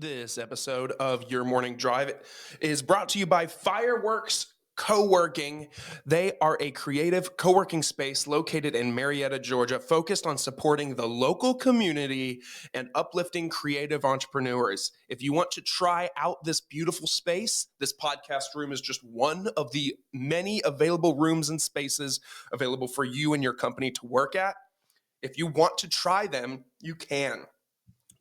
This episode of Your Morning Drive is brought to you by Fireworks Co-working. They are a creative co-working space located in Marietta, Georgia, focused on supporting the local community and uplifting creative entrepreneurs. If you want to try out this beautiful space, this podcast room is just one of the many available rooms and spaces available for you and your company to work at. If you want to try them, you can.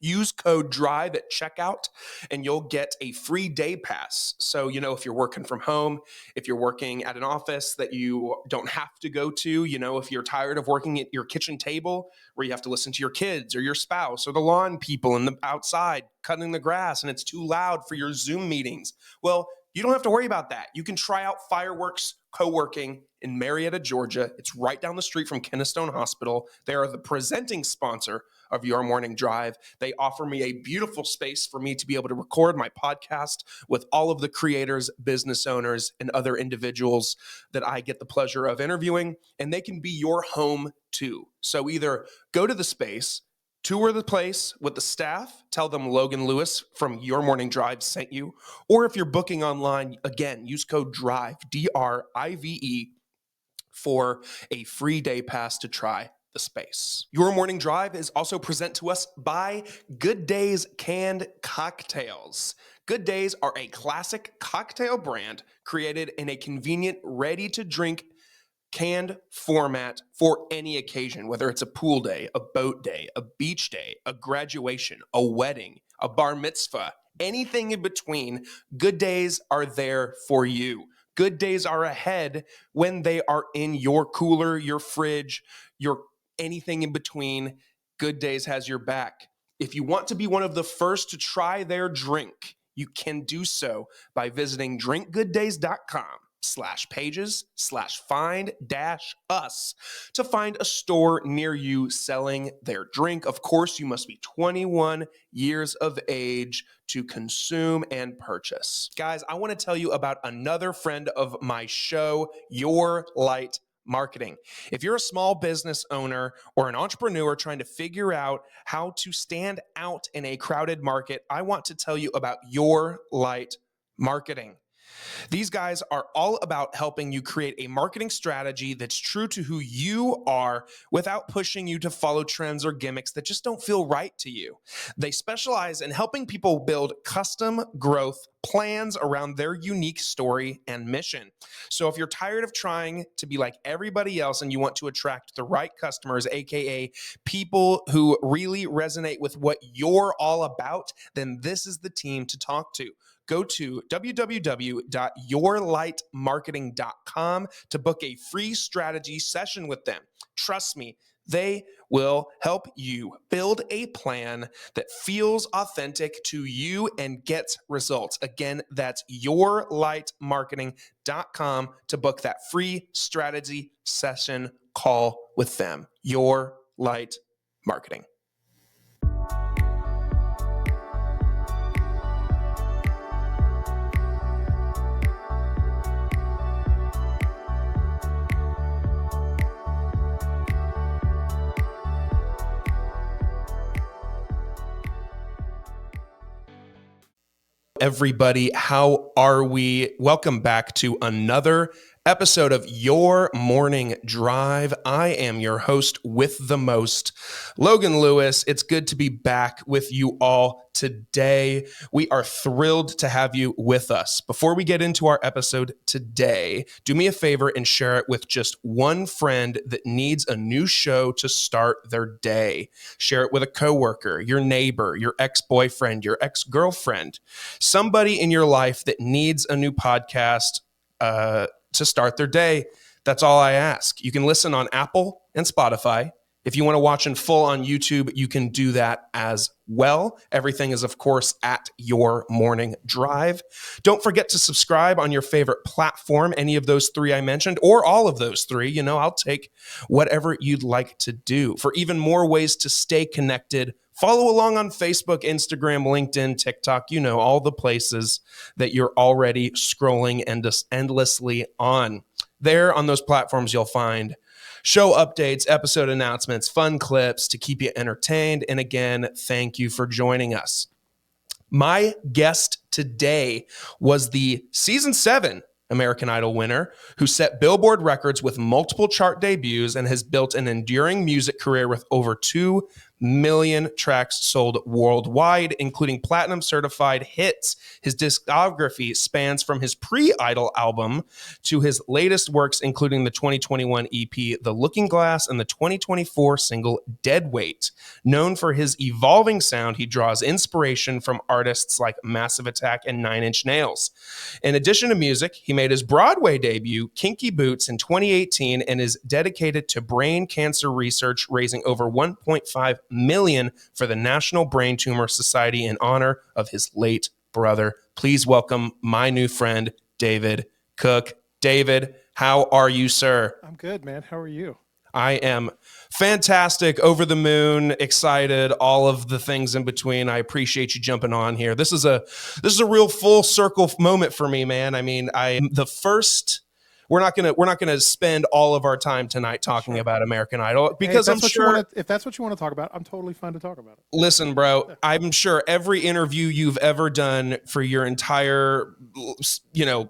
Use code DRIVE at checkout and you'll get a free day pass. So, if you're working from home, if you're working at an office that you don't have to go to, if you're tired of working at your kitchen table where you have to listen to your kids or your spouse or the lawn people in the outside cutting the grass and it's too loud for your Zoom meetings. Well, you don't have to worry about that. You can try out Fireworks Co-working in Marietta, Georgia. It's right down the street from Kennestone Hospital. They are the presenting sponsor of Your Morning Drive. They offer me a beautiful space for me to be able to record my podcast with all of the creators, business owners, and other individuals that I get the pleasure of interviewing, and they can be your home too. So either go to the space, tour the place with the staff, tell them Logan Lewis from Your Morning Drive sent you, or if you're booking online, again, use code DRIVE, DRIVE, for a free day pass to try the space. Your Morning Drive is also present to us by Good Days Canned Cocktails. Good Days are a classic cocktail brand created in a convenient, ready-to-drink canned format for any occasion, whether it's a pool day, a boat day, a beach day, a graduation, a wedding, a bar mitzvah, anything in between. Good Days are there for you. Good Days are ahead when they are in your cooler, your fridge, your anything in between. Good Days has your back. If you want to be one of the first to try their drink, you can do so by visiting drinkgooddays.com/pages/find-us to find a store near you selling their drink. Of course, you must be 21 years of age to consume and purchase. Guys, I want to tell you about another friend of my show, Your Light Marketing. If you're a small business owner or an entrepreneur trying to figure out how to stand out in a crowded market, I want to tell you about Your Light Marketing. These guys are all about helping you create a marketing strategy that's true to who you are without pushing you to follow trends or gimmicks that just don't feel right to you. They specialize in helping people build custom growth plans around their unique story and mission. So if you're tired of trying to be like everybody else and you want to attract the right customers, aka people who really resonate with what you're all about, then this is the team to talk to. Go to www.yourlightmarketing.com to book a free strategy session with them. Trust me, they will help you build a plan that feels authentic to you and gets results. Again, that's yourlightmarketing.com to book that free strategy session call with them. Your Light Marketing. Everybody, how are we? Welcome back to another episode of Your Morning Drive. I am your host with the most, Logan Lewis. It's good to be back with you all today. We are thrilled to have you with us. Before we get into our episode today, do me a favor and share it with just one friend that needs a new show to start their day. Share it with a coworker, your neighbor, your ex-boyfriend, your ex-girlfriend, somebody in your life that needs a new podcast to start their day. That's all I ask. You can listen on Apple and Spotify. If you want to watch in full on YouTube, you can do that as well. Everything is, of course, at Your Morning Drive. Don't forget to subscribe on your favorite platform, any of those three I mentioned, or all of those three. I'll take whatever you'd like to do. For even more ways to stay connected, follow along on Facebook, Instagram, LinkedIn, TikTok, all the places that you're already scrolling endlessly on. There on those platforms, you'll find show updates, episode announcements, fun clips to keep you entertained. And again, thank you for joining us. My guest today was the season 7 American Idol winner who set Billboard records with multiple chart debuts and has built an enduring music career with over 2 million tracks sold worldwide, including platinum certified hits. His discography spans from his pre-Idol album to his latest works, including the 2021 EP The Looking Glass and the 2024 single Deadweight. Known for his evolving sound, he draws inspiration from artists like Massive Attack and Nine Inch Nails. In addition to music, he made his Broadway debut, Kinky Boots, in 2018 and is dedicated to brain cancer research, raising over $1.5 million for the National Brain Tumor Society in honor of his late brother. Please welcome my new friend, David Cook. David, how are you, sir? I'm good, man. How are you? I am fantastic, over the moon, excited, all of the things in between. I appreciate you jumping on here. This is a real full circle moment for me, man. I mean, we're not gonna spend all of our time tonight talking about American Idol because if that's what you want to talk about, I'm totally fine to talk about it. Listen, bro, I'm sure every interview you've ever done for your entire,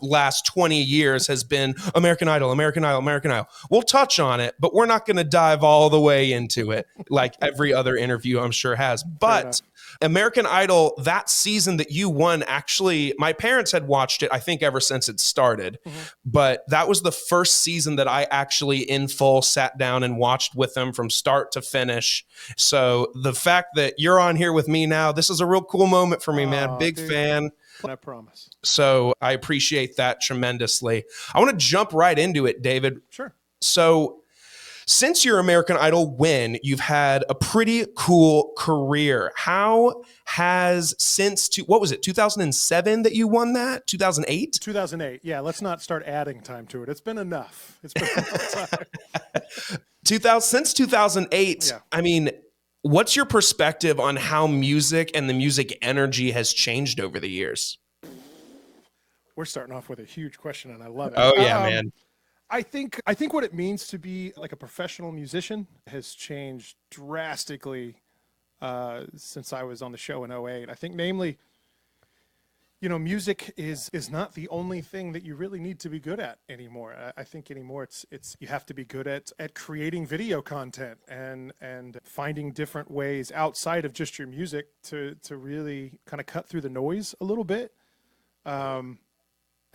last 20 years has been American Idol, American Idol, American Idol. We'll touch on it, but we're not going to dive all the way into it like every other interview I'm sure has. But American Idol, that season that you won, actually, my parents had watched it, I think, ever since it started. But that was the first season that I actually in full sat down and watched with them from start to finish. So the fact that you're on here with me now, this is a real cool moment for me, man. Big fan. I promise. So I appreciate that tremendously. I want to jump right into it, David. Sure. So since your American Idol win, you've had a pretty cool career. How has what was it, 2007 that you won that? 2008? 2008. Yeah, let's not start adding time to it. It's been enough. It's been a long time. Since 2008, yeah. I mean, what's your perspective on how music and the music energy has changed over the years? We're starting off with a huge question, and I love it. Oh, yeah, man. I think what it means to be like a professional musician has changed drastically since I was on the show in 2008. I think namely, music is not the only thing that you really need to be good at anymore. I think anymore it's you have to be good at creating video content and finding different ways outside of just your music to really kind of cut through the noise a little bit.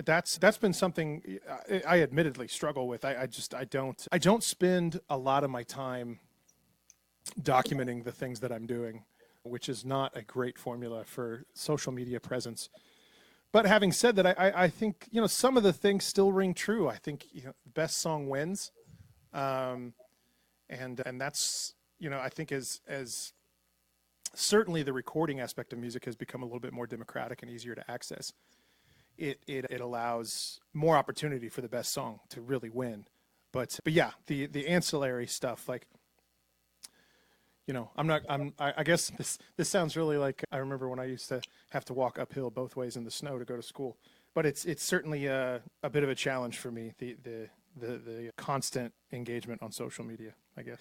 That's been something I admittedly struggle with. I don't spend a lot of my time documenting the things that I'm doing, which is not a great formula for social media presence. But having said that, I think some of the things still ring true. I think best song wins, and that's I think as certainly the recording aspect of music has become a little bit more democratic and easier to access. It allows more opportunity for the best song to really win, but yeah, the ancillary stuff, like I guess this sounds really like I remember when I used to have to walk uphill both ways in the snow to go to school, but it's certainly a bit of a challenge for me, the constant engagement on social media, I guess.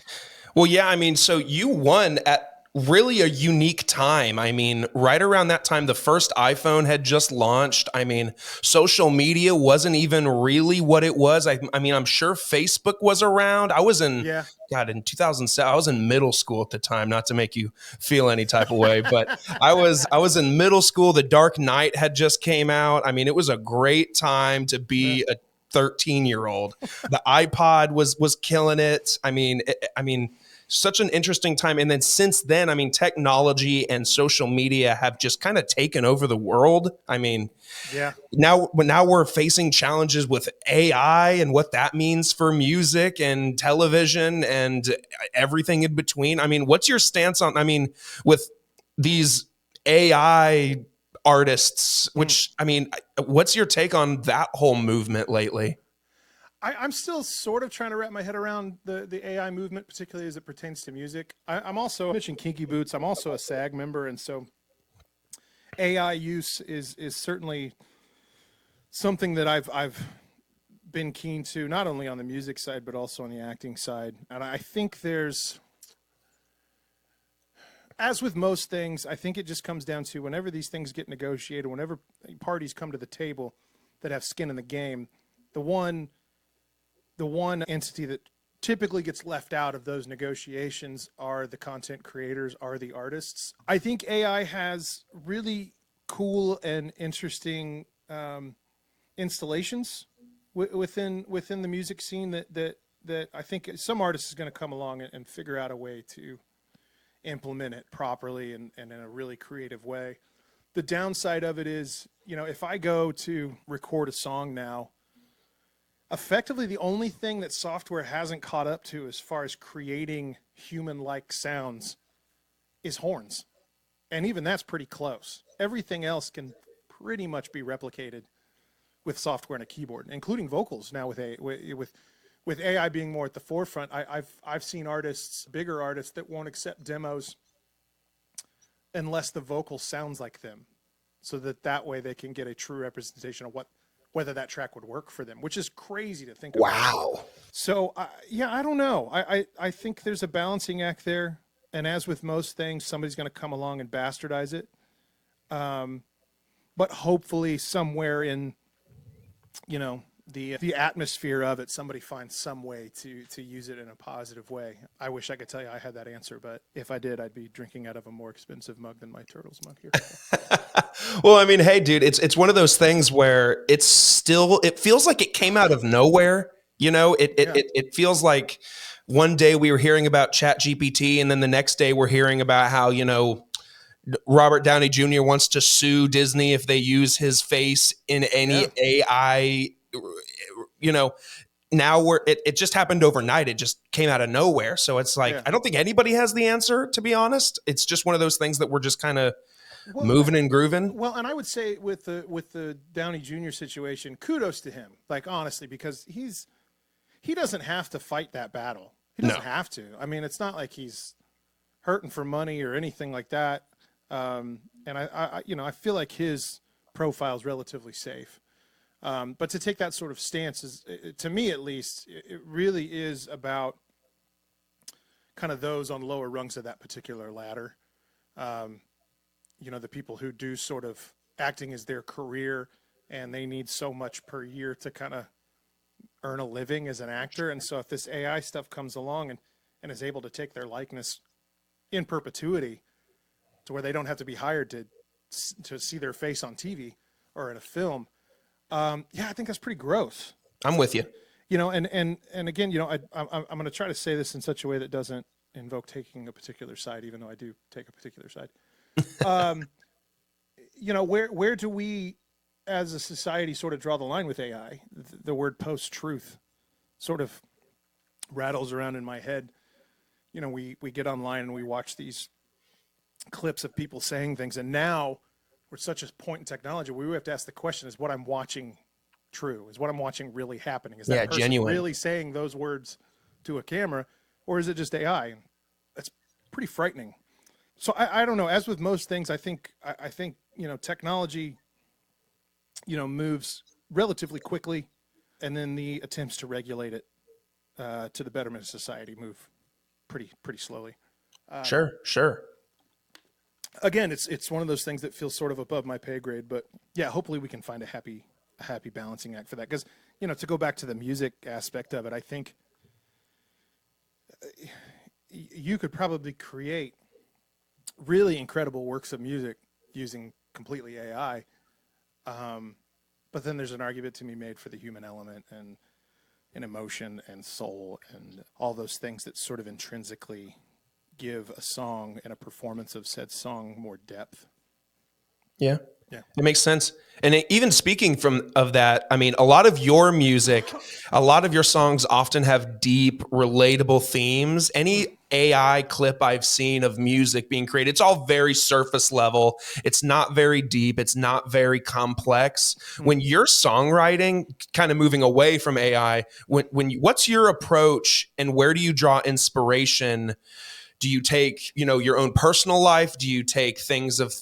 Well, yeah, I mean, so you won at really a unique time. I mean, right around that time, the first iPhone had just launched. I mean, social media wasn't even really what it was. I mean, I'm sure Facebook was around. I was in 2007, I was in middle school at the time, not to make you feel any type of way, but I was in middle school. The Dark Knight had just came out. I mean, it was a great time to be a 13-year-old. The iPod was killing it. I mean, such an interesting time. And then since then, I mean, technology and social media have just kind of taken over the world. I mean, now we're facing challenges with AI and what that means for music and television and everything in between. I mean, what's your stance on, with these AI artists, which, I mean, what's your take on that whole movement lately? I'm still sort of trying to wrap my head around the AI movement, particularly as it pertains to music. I'm also mentioning Kinky Boots. I'm also a SAG member, and so AI use is certainly something that I've been keen to, not only on the music side but also on the acting side. And I think there's As with most things, I think it just comes down to whenever these things get negotiated, whenever parties come to the table that have skin in the game, the one entity that typically gets left out of those negotiations are the content creators, are the artists. I think AI has really cool and interesting installations within the music scene that I think some artist is going to come along and figure out a way to implement it properly and in a really creative way. The downside of it is, if I go to record a song now, effectively the only thing that software hasn't caught up to as far as creating human-like sounds is horns. And even that's pretty close. Everything else can pretty much be replicated with software and a keyboard, including vocals now with AI being more at the forefront. I've seen artists, bigger artists, that won't accept demos unless the vocal sounds like them, so that way they can get a true representation of whether that track would work for them, which is crazy to think about. Wow. So I don't know. I think there's a balancing act there, and as with most things, somebody's going to come along and bastardize it. But hopefully somewhere in the atmosphere of it, somebody finds some way to use it in a positive way. I wish I could tell you I had that answer, but if I did, I'd be drinking out of a more expensive mug than my Turtles mug here. Well, I mean, hey, dude, it's one of those things where it feels like it came out of nowhere. It feels like one day we were hearing about ChatGPT, and then the next day we're hearing about how, Robert Downey Jr. wants to sue Disney if they use his face in any AI. Now it just happened overnight. It just came out of nowhere. So it's like, I don't think anybody has the answer, to be honest. It's just one of those things that we're just kind of moving and grooving. Well, and I would say with the Downey Jr. situation, kudos to him. Like, honestly, because he doesn't have to fight that battle. He doesn't have to. I mean, it's not like he's hurting for money or anything like that. And I feel like his profile is relatively safe. But to take that sort of stance is, to me at least, it really is about kind of those on lower rungs of that particular ladder. The people who do sort of acting as their career, and they need so much per year to kind of earn a living as an actor. And so if this AI stuff comes along and is able to take their likeness in perpetuity to where they don't have to be hired to see their face on TV or in a film, I think that's pretty gross. I'm with you. And again, I'm going to try to say this in such a way that doesn't invoke taking a particular side, even though I do take a particular side. Where do we as a society sort of draw the line with AI? The word post-truth sort of rattles around in my head. We get online and we watch these clips of people saying things, and now we're such a point in technology where we have to ask the question, is what I'm watching true? Is what I'm watching really happening? Is that person genuine, really saying those words to a camera, or is it just AI? That's pretty frightening. So I don't know. As with most things, I think technology moves relatively quickly, and then the attempts to regulate it to the betterment of society move pretty slowly. Sure. Again, it's one of those things that feels sort of above my pay grade, but yeah, hopefully we can find a happy balancing act for that. Because to go back to the music aspect of it, I think you could probably create really incredible works of music using completely AI. But then there's an argument to be made for the human element and emotion and soul and all those things that sort of intrinsically give a song and a performance of said song more depth. Yeah. It makes sense. And even speaking of that, I mean, a lot of your music, a lot of your songs often have deep, relatable themes. Any AI clip I've seen of music being created, it's all very surface level. It's not very deep. It's not very complex. When you're songwriting, kind of moving away from AI, what's your approach and where do you draw inspiration? Do you take, your own personal life? Do you take things of,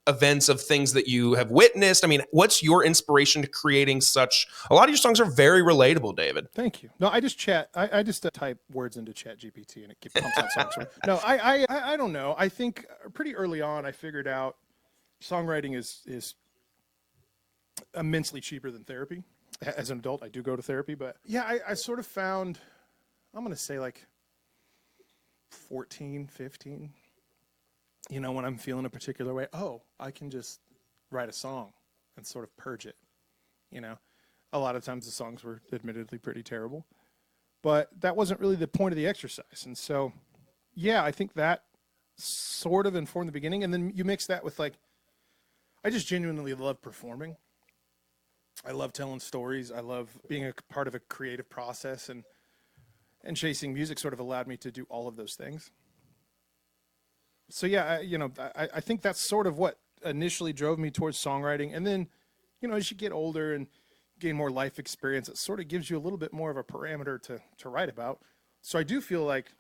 events of things that you have witnessed? I mean, what's your inspiration to creating such? A lot of your songs are very relatable, David. Thank you. No, I just chat. I just type words into Chat GPT and it pumps out songs. No, I don't know. I think pretty early on I figured out songwriting is immensely cheaper than therapy. As an adult, I do go to therapy, but yeah, I sort of found, I'm going to say like 14, 15, when I'm feeling a particular way, I can just write a song and sort of purge it. A lot of times the songs were admittedly pretty terrible, but that wasn't really the point of the exercise. And so, yeah, I think that sort of informed the beginning. And then you mix that with I just genuinely love performing. I love telling stories. I love being a part of a creative process, and chasing music sort of allowed me to do all of those things. So yeah, I think that's sort of what initially drove me towards songwriting. And then, as you get older and gain more life experience, it sort of gives you a little bit more of a parameter to write about. So I do feel like,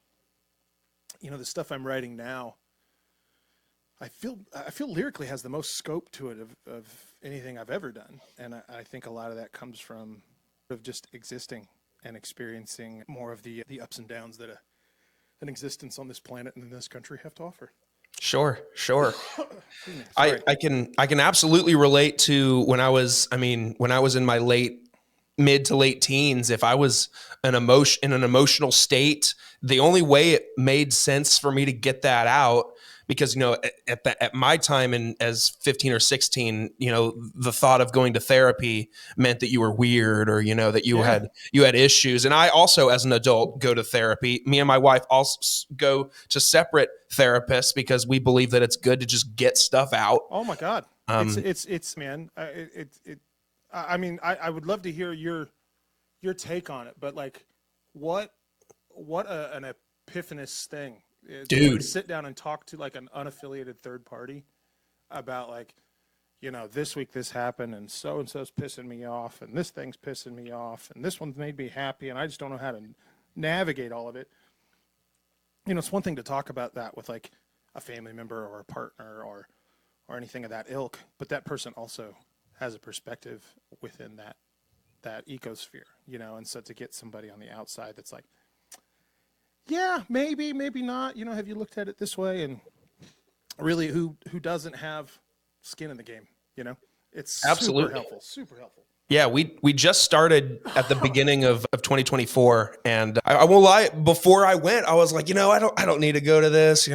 the stuff I'm writing now, I feel lyrically has the most scope to it of anything I've ever done. And I think a lot of that comes from just existing and experiencing more of the ups and downs that an existence on this planet and in this country have to offer. Sure. I can absolutely relate to when I was in my mid to late teens. If I was in an emotional state, the only way it made sense for me to get that out, because at my time and as 15 or 16, the thought of going to therapy meant that you were weird, or that you had issues. And I also, as an adult, go to therapy. Me and my wife also go to separate therapists because we believe that it's good to just get stuff out. Oh my God, it's man, I mean, I would love to hear your take on it, but what an epiphanous thing. Dude, sit down and talk to an unaffiliated third party about this week this happened, and so's pissing me off, and this thing's pissing me off, and this one's made me happy, and I just don't know how to navigate all of it. It's one thing to talk about that with a family member or a partner or anything of that ilk, but that person also has a perspective within that ecosphere, and so to get somebody on the outside that's yeah, maybe not. Have you looked at it this way? And really, who doesn't have skin in the game? It's absolutely super helpful. Yeah, we just started at the beginning of 2024, and I won't lie. Before I went, I was like, I don't need to go to this.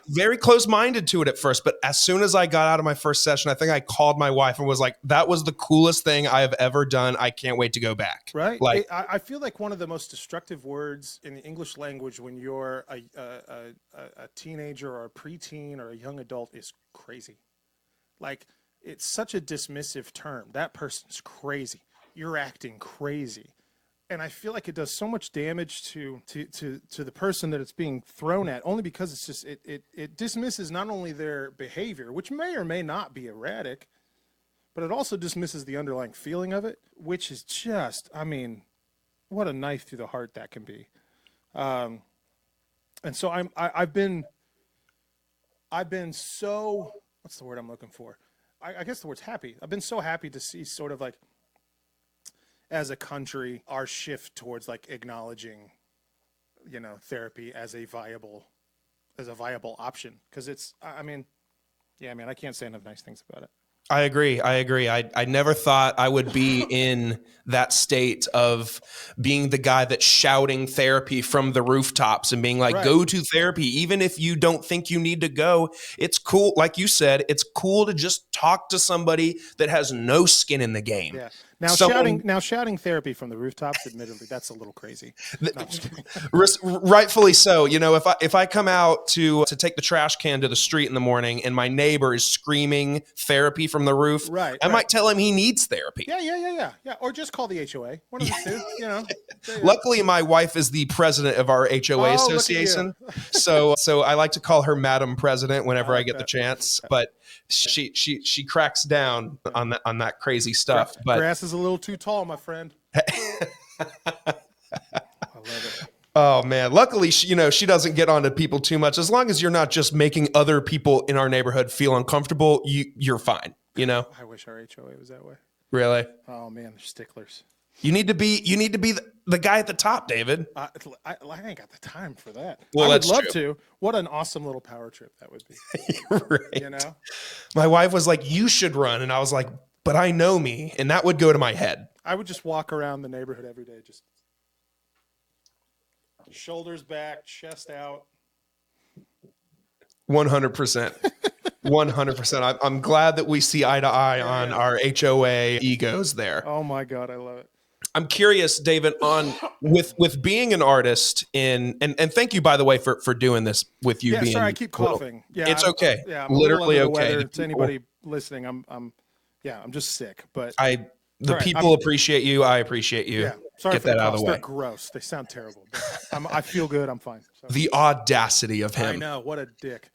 Very close-minded to it at first. But as soon as I got out of my first session, I think I called my wife and was like, "That was the coolest thing I have ever done. I can't wait to go back." Right. I feel like one of the most destructive words in the English language when you're a teenager or a preteen or a young adult is crazy. It's such a dismissive term. That person's crazy. You're acting crazy. And I feel like it does so much damage to the person that it's being thrown at, only because it's just it dismisses not only their behavior, which may or may not be erratic, but it also dismisses the underlying feeling of it, which is just, what a knife through the heart that can be. And so I've been so, what's the word I'm looking for? I guess the word's happy. I've been so happy to see sort of as a country, our shift towards acknowledging, therapy as a viable option. Cause I can't say enough nice things about it. I agree. I never thought I would be in that state of being the guy that's shouting therapy from the rooftops and being like, go to therapy. Even if you don't think you need to go, it's cool. Like you said, it's cool to just talk to somebody that has no skin in the game. Yeah. Now shouting therapy from the rooftops, admittedly, that's a little crazy. No, rightfully so. If I come out to take the trash can to the street in the morning and my neighbor is screaming therapy from the roof, I might tell him he needs therapy. Yeah. Or just call the HOA. One of the two. Luckily, my wife is the president of our HOA association, so I like to call her Madam President whenever I get the chance. But she cracks down on that crazy stuff. But grass is a little too tall, my friend. I love it. Oh man, luckily she doesn't get onto people too much. As long as you're not just making other people in our neighborhood feel uncomfortable, you're fine. I wish our HOA was that way. Really, Oh man, they're sticklers. you need to be the guy at the top, David. I ain't got the time for that. Well, I would that's love true. to. What an awesome little power trip that would be. Right. You know? My wife was like, "You should run," and I was like, "But I know me," and that would go to my head. I would just walk around the neighborhood every day, just shoulders back, chest out. 100%. 100%. I'm glad that we see eye to eye on our HOA egos there. Oh my God, I love it. I'm curious, David, on with being an artist and thank you, by the way, for doing this with you. Yeah, being sorry, I keep coughing. Yeah, it's okay. Yeah, I'm Literally a little under the okay. weather. To anybody listening, I'm just sick. But The right, people appreciate you. I appreciate you. yeah, sorry Get for that the out of coughs. the way. They're gross. They sound terrible. But I feel good. I'm fine. So. The audacity of I him. know, what a dick.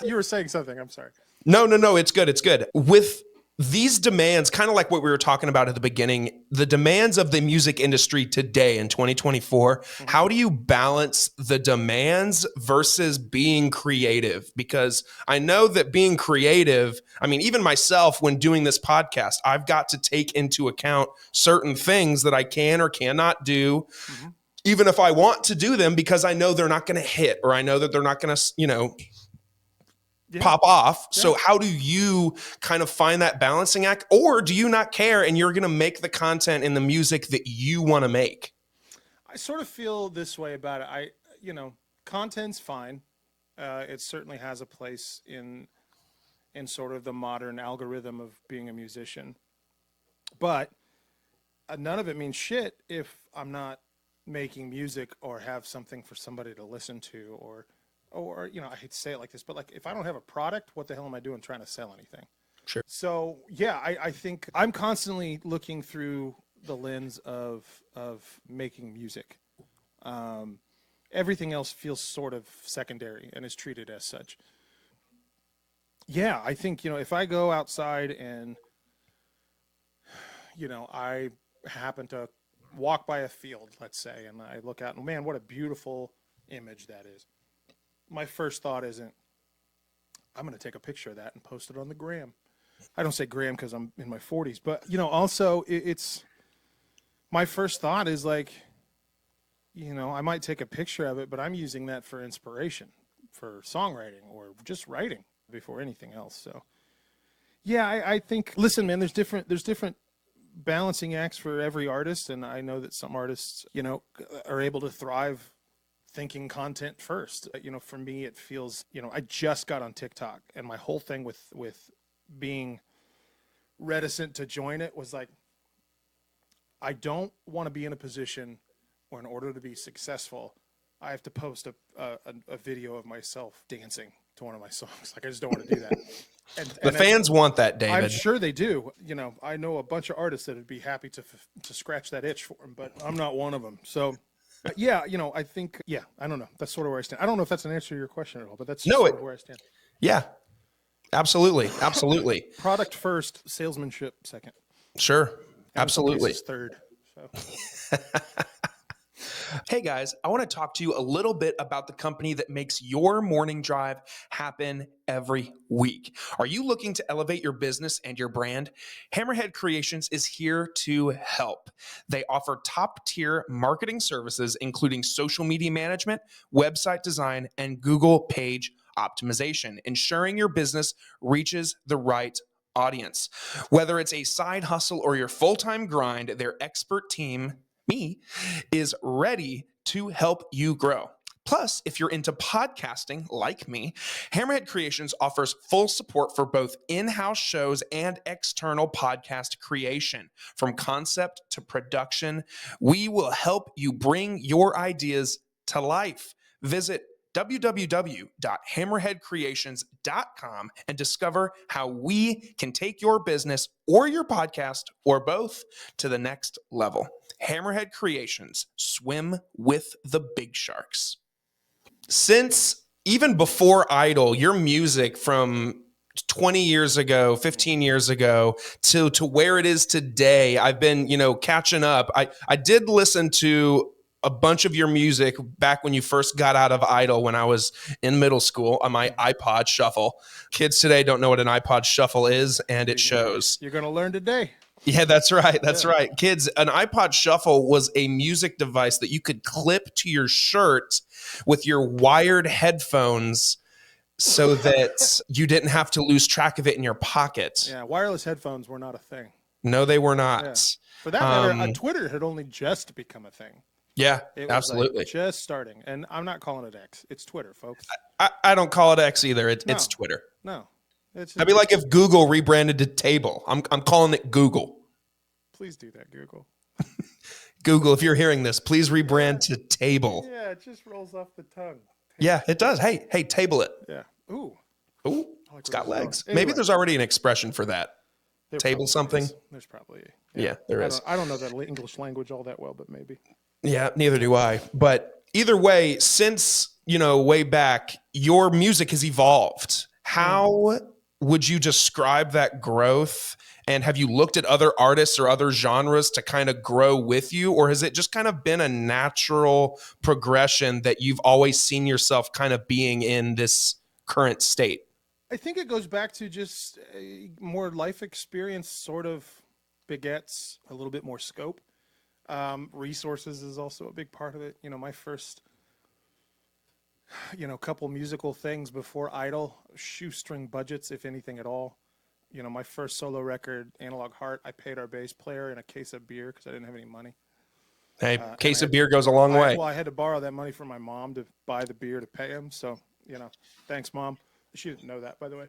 You were saying something. I'm sorry. No. It's good. It's good. With these demands, kind of like what we were talking about at the beginning, the demands of the music industry today in 2024, how do you balance the demands versus being creative? Because I know that being creative, I mean, even myself, when doing this podcast, I've got to take into account certain things that I can or cannot do, even if I want to do them, because I know they're not going to hit, or I know that they're not going to, pop off. So how do you kind of find that balancing act, or do you not care and you're going to make the content in the music that you want to make? I sort of feel this way about it. Content's fine. It certainly has a place in sort of the modern algorithm of being a musician, but none of it means shit if I'm not making music or have something for somebody to listen to, or I hate to say it like this, but like, if I don't have a product, what the hell am I doing trying to sell anything? Sure. So yeah, I think I'm constantly looking through the lens of making music. Everything else feels sort of secondary and is treated as such. Yeah, I think, if I go outside and, I happen to walk by a field, let's say, and I look out and, man, what a beautiful image that is. My first thought isn't, I'm going to take a picture of that and post it on the gram. I don't say gram because I'm in my 40s, but, also it's, my first thought is like, I might take a picture of it, but I'm using that for inspiration, for songwriting, or just writing before anything else. So yeah, I think, listen, man, there's different balancing acts for every artist. And I know that some artists, are able to thrive thinking content first. For me, it feels, I just got on TikTok, and my whole thing with being reticent to join it was like, I don't want to be in a position where, in order to be successful, I have to post a video of myself dancing to one of my songs. Like, I just don't want to do that. The fans want that, David. I'm sure they do. I know a bunch of artists that would be happy to scratch that itch for them, but I'm not one of them. So yeah, I think, I don't know. That's sort of where I stand. I don't know if that's an answer to your question at all, but that's sort of where I stand. Yeah, absolutely. Absolutely. Product first, salesmanship second. Sure. Absolutely. Third. So. Hey guys, I want to talk to you a little bit about the company that makes your morning drive happen every week. Are you looking to elevate your business and your brand? Hammerhead Creations is here to help. They offer top-tier marketing services, including social media management, website design, and Google page optimization, ensuring your business reaches the right audience. Whether it's a side hustle or your full-time grind, their expert team, me, is ready to help you grow. Plus, if you're into podcasting like me, Hammerhead Creations offers full support for both in-house shows and external podcast creation. From concept to production, we will help you bring your ideas to life. Visit www.hammerheadcreations.com and discover how we can take your business or your podcast or both to the next level. Hammerhead Creations, swim with the big sharks. Since even before Idol, your music from 20 years ago, 15 years ago to where it is today, I've been, catching up. I did listen to a bunch of your music back when you first got out of Idol when I was in middle school on my iPod Shuffle. Kids today don't know what an iPod Shuffle is, and it shows. You're going to learn today. Yeah, that's right. That's right. Kids, an iPod Shuffle was a music device that you could clip to your shirt with your wired headphones so that you didn't have to lose track of it in your pocket. Yeah, wireless headphones were not a thing. No, they were not. Yeah. For that matter, Twitter had only just become a thing. Yeah, It was absolutely. like just starting. And I'm not calling it X. It's Twitter, folks. I don't call it X either. It's Twitter. No. It's That'd be like if Google rebranded to Table. I'm calling it Google. Please do that, Google. Google, if you're hearing this, please rebrand to Table. Yeah, it just rolls off the tongue. Yeah, it does. Hey, Table it. Yeah. Ooh. Ooh, like it's got where this is legs. going. Maybe Anyway. there's already an expression for that. There Table probably something? is. There's probably. Yeah, there is. I don't know that English language all that well, but maybe. Yeah, neither do I. But either way, since, way back, your music has evolved. How would you describe that growth? And have you looked at other artists or other genres to kind of grow with you? Or has it just kind of been a natural progression that you've always seen yourself kind of being in this current state? I think it goes back to just more life experience sort of begets a little bit more scope. Resources is also a big part of it. My first, couple musical things before Idol, shoestring budgets, if anything at all. My first solo record, Analog Heart, I paid our bass player in a case of beer because I didn't have any money. Hey, case of beer goes a long way. Well, I had to borrow that money from my mom to buy the beer to pay him. So, thanks, Mom. She didn't know that, by the way.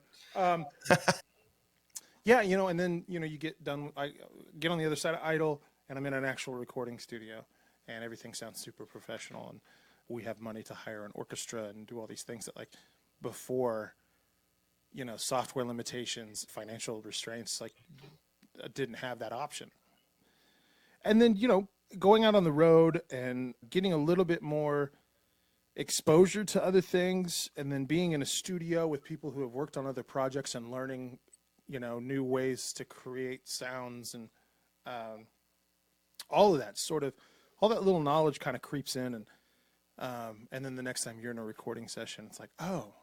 Yeah, and then, you get done. I get on the other side of Idol, and I'm in an actual recording studio, and everything sounds super professional, and we have money to hire an orchestra and do all these things that, like, before, software limitations, financial restraints, like, didn't have that option. And then, going out on the road and getting a little bit more exposure to other things, and then being in a studio with people who have worked on other projects and learning, new ways to create sounds, and all of that all that little knowledge kind of creeps in, and then the next time you're in a recording session, it's like, oh,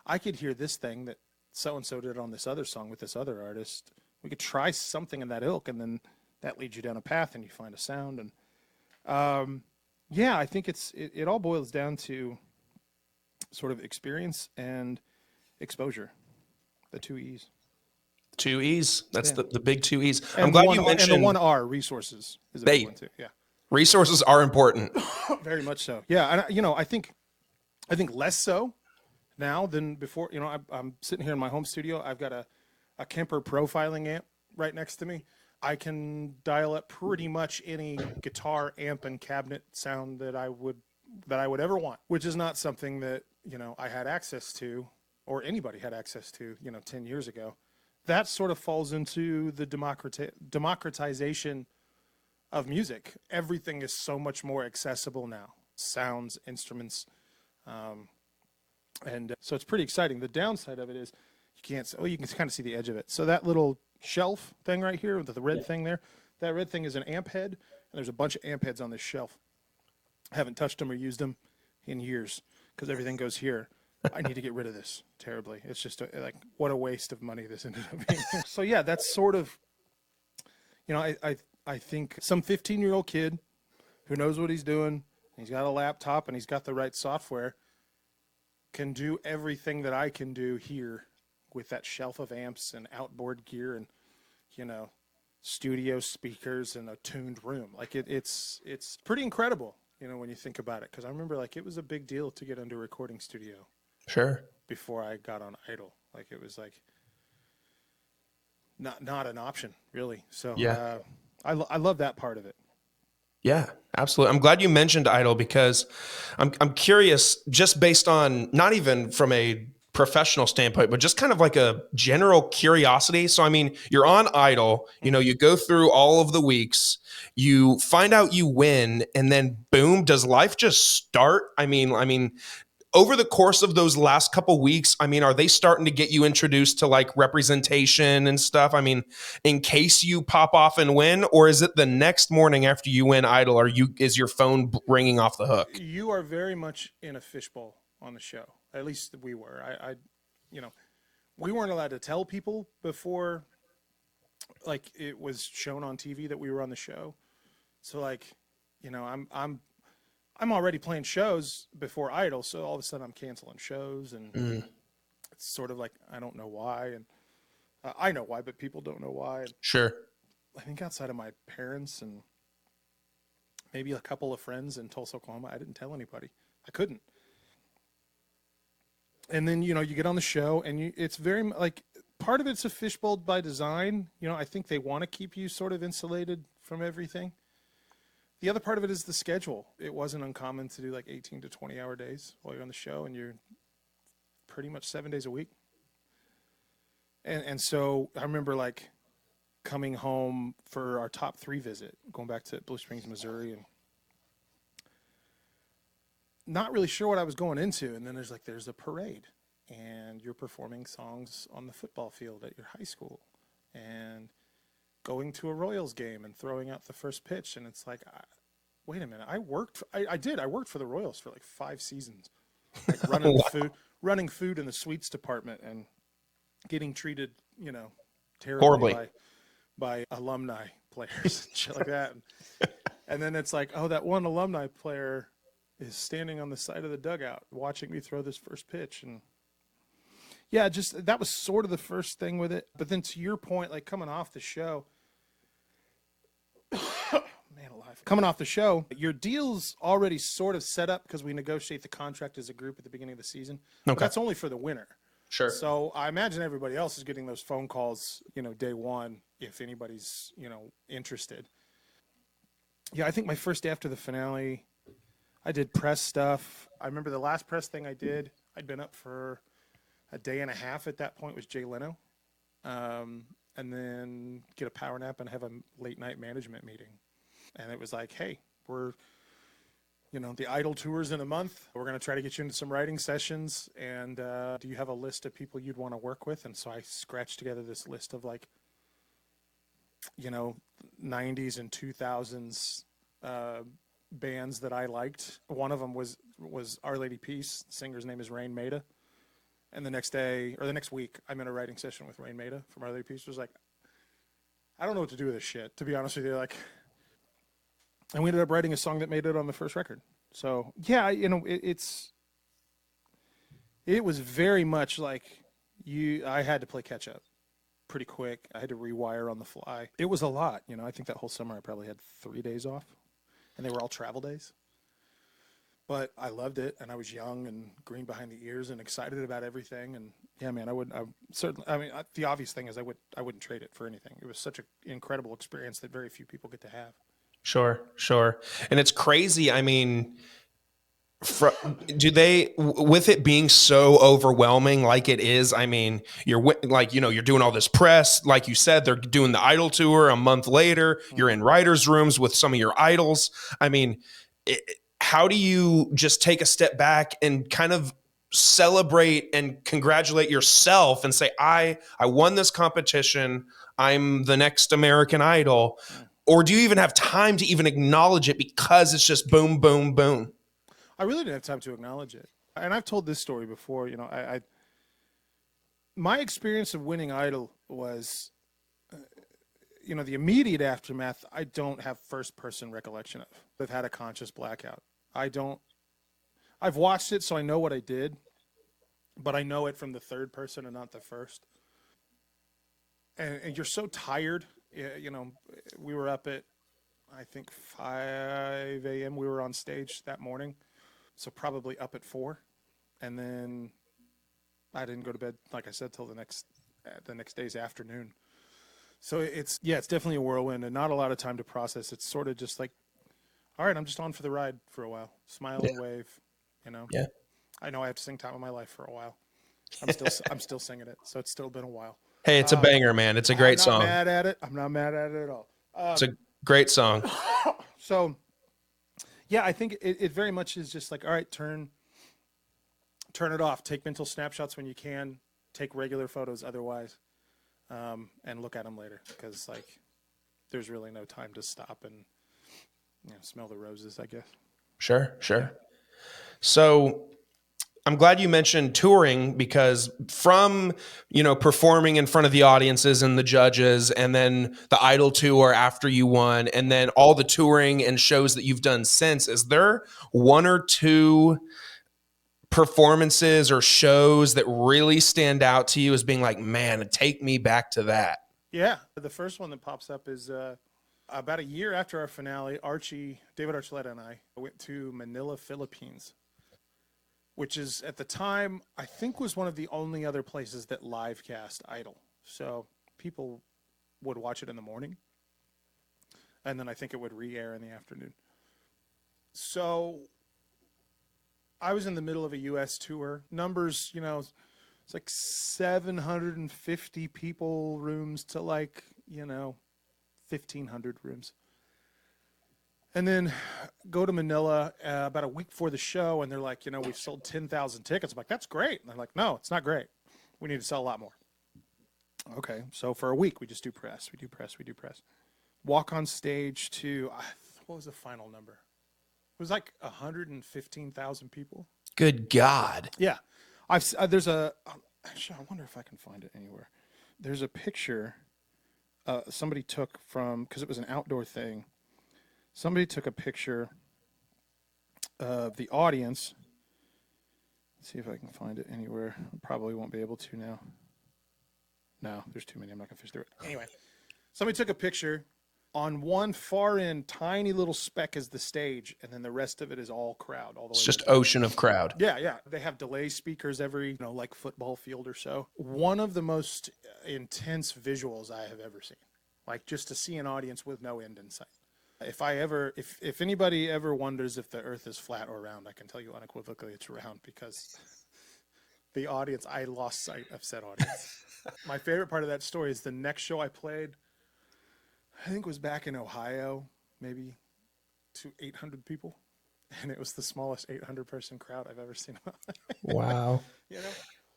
I could hear this thing that so-and-so did on this other song with this other artist. We could try something in that ilk, and then that leads you down a path and you find a sound. And yeah, I think it all boils down to sort of experience and exposure, the 2 E's. 2 E's. That's the big 2 E's. And I'm glad you mentioned. And the 1 R, resources, is a big one too. Yeah, resources are important. very much so. Yeah, and I think less so now than before. I'm sitting here in my home studio. I've got a Kemper profiling amp right next to me. I can dial up pretty much any guitar, amp, and cabinet sound that I would ever want, which is not something that I had access to, or anybody had access to 10 years ago. That sort of falls into the democratization of music. Everything is so much more accessible now. Sounds, instruments, and so it's pretty exciting. The downside of it is you can kind of see the edge of it. So that little shelf thing right here with the red thing there, that red thing is an amp head, and there's a bunch of amp heads on this shelf. I haven't touched them or used them in years because everything goes here. I need to get rid of this terribly. It's just what a waste of money this ended up being. So yeah, that's sort of, I think some 15-year-old kid who knows what he's doing, he's got a laptop and he's got the right software, can do everything that I can do here with that shelf of amps and outboard gear and, studio speakers and a tuned room. Like it's pretty incredible, when you think about it. Cause I remember it was a big deal to get into a recording studio. Sure. Before I got on Idol, it was not an option really. So yeah, I love that part of it. Yeah, absolutely. I'm glad you mentioned Idol because I'm curious, just based on not even from a professional standpoint, but just kind of like a general curiosity. So, I mean, you're on Idol, you go through all of the weeks, you find out you win, and then boom, does life just start? I mean, over the course of those last couple weeks, I mean, are they starting to get you introduced to like representation and stuff? I mean, in case you pop off and win, or is it the next morning after you win Idol? Is your phone ringing off the hook? You are very much in a fishbowl on the show. At least we were. You know, we weren't allowed to tell people before, like it was shown on TV that we were on the show. So like, you know, I'm already playing shows before Idol, so all of a sudden I'm canceling shows, and it's sort of like I don't know why, and I know why, but people don't know why. And Sure. I think outside of my parents and maybe a couple of friends in Tulsa, Oklahoma, I didn't tell anybody. I couldn't. And then, you know, you get on the show, and it's very like part of it's a fishbowl by design. You know, I think they want to keep you sort of insulated from everything. The other part of it is the schedule. It wasn't uncommon to do like 18 to 20 hour days while you're on the show, and you're pretty much 7 days a week. And so I remember like coming home for our top 3 visit, going back to Blue Springs, Missouri, and not really sure what I was going into. And then there's a parade, and you're performing songs on the football field at your high school, and going to a Royals game and throwing out the first pitch. And it's like, wait a minute, I worked for the Royals for like 5 seasons, like running food in the sweets department and getting treated, you know, terribly Horribly by alumni players and shit like that. And then it's like, oh, that one alumni player is standing on the side of the dugout watching me throw this first pitch. And yeah, just that was sort of the first thing with it. But then to your point, like coming off the show, man alive, coming off the show, your deal's already sort of set up because we negotiate the contract as a group at the beginning of the season. Okay. But that's only for the winner. Sure. So I imagine everybody else is getting those phone calls, you know, day one, if anybody's, you know, interested. Yeah, I think my first day after the finale, I did press stuff. I remember the last press thing I did, I'd been up for a day and a half at that point, was Jay Leno. And then get a power nap and have a late night management meeting. And it was like, hey, we're, you know, the Idol tour's in a month. We're going to try to get you into some writing sessions. And do you have a list of people you'd want to work with? And so I scratched together this list of like, you know, 90s and 2000s bands that I liked. One of them was Our Lady Peace. The singer's name is Rain Maida. And the next day, or the next week, I'm in a writing session with Rain Maida from Our Lady Peace. It was like, I don't know what to do with this shit, to be honest with you. Like, and we ended up writing a song that made it on the first record. So, yeah, you know, it was very much like I had to play catch up pretty quick. I had to rewire on the fly. It was a lot, you know. I think that whole summer I probably had 3 days off, and they were all travel days. But I loved it, and I was young and green behind the ears and excited about everything. And yeah, man, the obvious thing is I wouldn't trade it for anything. It was such an incredible experience that very few people get to have. Sure. And it's crazy. I mean, with it being so overwhelming like it is, I mean, you're like, you know, you're doing all this press, like you said, they're doing the Idol tour a month later, you're in writers' rooms with some of your idols. I mean, how do you just take a step back and kind of celebrate and congratulate yourself and say, I won this competition, I'm the next American Idol? Or do you even have time to even acknowledge it because it's just boom, boom, boom? I really didn't have time to acknowledge it. And I've told this story before. You know, my experience of winning Idol was, you know, the immediate aftermath, I don't have first-person recollection of. I've had a conscious blackout. I've watched it, so I know what I did, but I know it from the third person and not the first. And you're so tired. You know, we were up at, I think, 5 a.m. We were on stage that morning. So probably up at 4. And then I didn't go to bed, like I said, till the next day's afternoon. So it's definitely a whirlwind and not a lot of time to process. It's sort of just like, all right, I'm just on for the ride for a while. Smile and wave, you know. Yeah. I know I have to sing Time of My Life for a while. I'm still singing it, so it's still been a while. Hey, it's a banger, man. It's a great song. I'm not mad at it. I'm not mad at it at all. It's a great song. So, yeah, I think it very much is just like, all right, turn turn it off. Take mental snapshots when you can. Take regular photos otherwise, and look at them later, because like there's really no time to stop and smell the roses, I guess. Sure, sure. So I'm glad you mentioned touring, because from, performing in front of the audiences and the judges, and then the Idol tour after you won, and then all the touring and shows that you've done since, is there one or two performances or shows that really stand out to you as being like, man, take me back to that? Yeah, the first one that pops up is about a year after our finale, David Archuleta and I went to Manila, Philippines, which is, at the time, I think was one of the only other places that live cast Idol. So people would watch it in the morning, and then I think it would re-air in the afternoon. So I was in the middle of a U.S. tour. Numbers, it's like 750 people rooms to like, 1,500 rooms. And then go to Manila about a week before the show, and they're like, we've sold 10,000 tickets. I'm like, that's great. And they're like, no, it's not great. We need to sell a lot more. Okay, so for a week, we just do press. We do press. Walk on stage to, what was the final number? It was like 115,000 people. Good God. Yeah. Actually, I wonder if I can find it anywhere. There's a picture somebody took because it was an outdoor thing. Somebody took a picture of the audience. Let's see if I can find it anywhere. I probably won't be able to now. No, there's too many. I'm not going to fish through it. Anyway, somebody took a picture. On one far end, tiny little speck is the stage, and then the rest of it is all crowd. All the way. It's just ocean of crowd. Yeah. They have delay speakers every, like football field or so. One of the most intense visuals I have ever seen. Like, just to see an audience with no end in sight. If anybody ever wonders if the earth is flat or round, I can tell you unequivocally it's round, because the audience, I lost sight of said audience. My favorite part of that story is the next show I played, I think it was back in Ohio, maybe to 800 people. And it was the smallest 800 person crowd I've ever seen. Wow.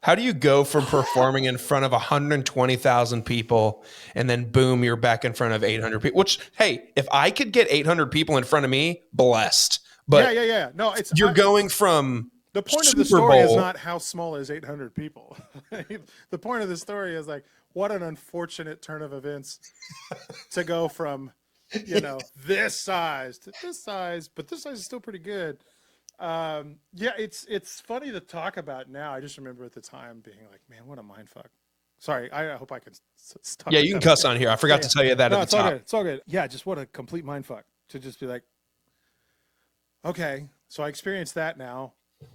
How do you go from performing in front of 120,000 people and then boom, you're back in front of 800 people? Which, hey, if I could get 800 people in front of me, blessed. But yeah. No, you're going from the point Super of the story Bowl. is not how small is 800 people. The point of the story is like, what an unfortunate turn of events to go from, this size to this size, but this size is still pretty good. Yeah, it's funny to talk about now. I just remember at the time being like, man, what a mind fuck. Sorry, I hope I can stop. Yeah, you can cuss on here. I forgot to tell you that at the it's top. All good. It's all good. Yeah, just what a complete mind fuck to just be like, okay, so I experienced that now.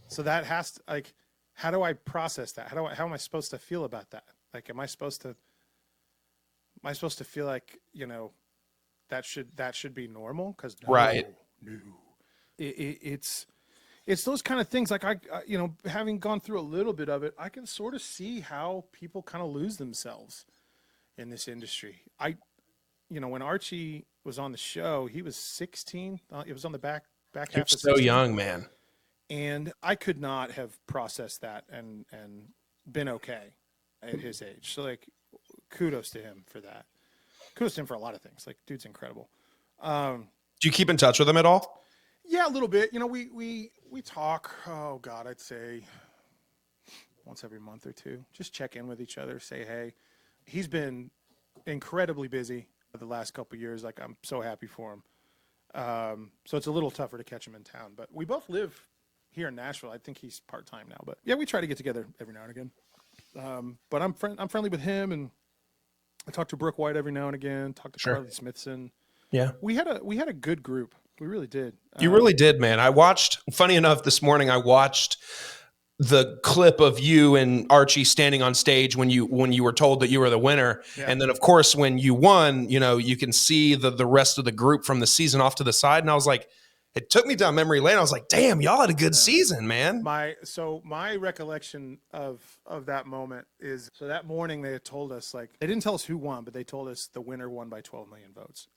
So that has to, like, how do I process that? How am I supposed to feel about that? Like, am I supposed to feel like, that should be normal? Because Right. No. It's those kind of things. Like I having gone through a little bit of it, I can sort of see how people kind of lose themselves in this industry. When Archie was on the show, he was 16. It was on the back half. You're of so 16. young, man. And I could not have processed that and been okay at his age. So, like, kudos to him for that. Kudos to him for a lot of things. Like, dude's incredible. Do you keep in touch with him at all? Yeah, a little bit. We talk, oh God, I'd say once every month or two. Just check in with each other, say hey. He's been incredibly busy the last couple of years. Like, I'm so happy for him. So it's a little tougher to catch him in town. But we both live here in Nashville. I think he's part-time now. But yeah, we try to get together every now and again. But I'm friendly with him, and I talk to Brooke White every now and again, talk to Carly Smithson. Yeah. We had a good group. We really did. You really did, man. Funny enough, this morning I watched the clip of you and Archie standing on stage when you were told that you were the winner. Yeah. And then of course, when you won, you can see the rest of the group from the season off to the side. And I was like, it took me down memory lane. I was like, damn, y'all had a good season, man. My recollection of that moment is, so that morning they had told us, like, they didn't tell us who won, but they told us the winner won by 12 million votes.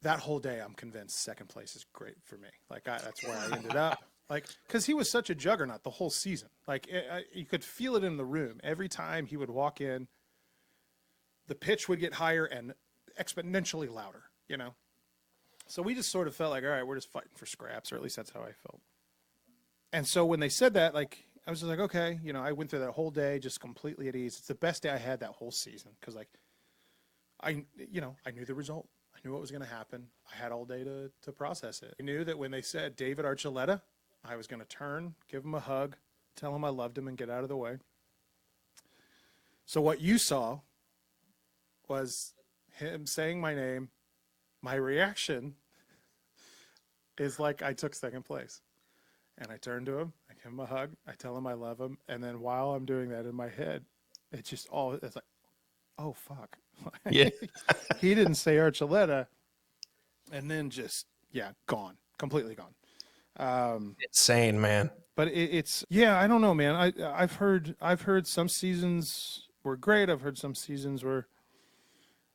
That whole day, I'm convinced second place is great for me. Like, that's where I ended up. Like, because he was such a juggernaut the whole season. Like, you could feel it in the room. Every time he would walk in, the pitch would get higher and exponentially louder, you know? So we just sort of felt like, all right, we're just fighting for scraps, or at least that's how I felt. And so when they said that, like, I was just like, okay, you know, I went through that whole day just completely at ease. It's the best day I had that whole season because, like, I knew the result. I knew what was going to happen. I had all day to process it. I knew that when they said David Archuleta, I was going to turn, give him a hug, tell him I loved him, and get out of the way. So what you saw was him saying my name. My reaction is like I took second place. And I turn to him, I give him a hug, I tell him I love him, and then while I'm doing that in my head, it's like, oh, fuck. Yeah. He didn't say Archuleta, and then just, gone. Completely gone. Insane, man. But it's I don't know, man. I've heard some seasons were great. I've heard some seasons were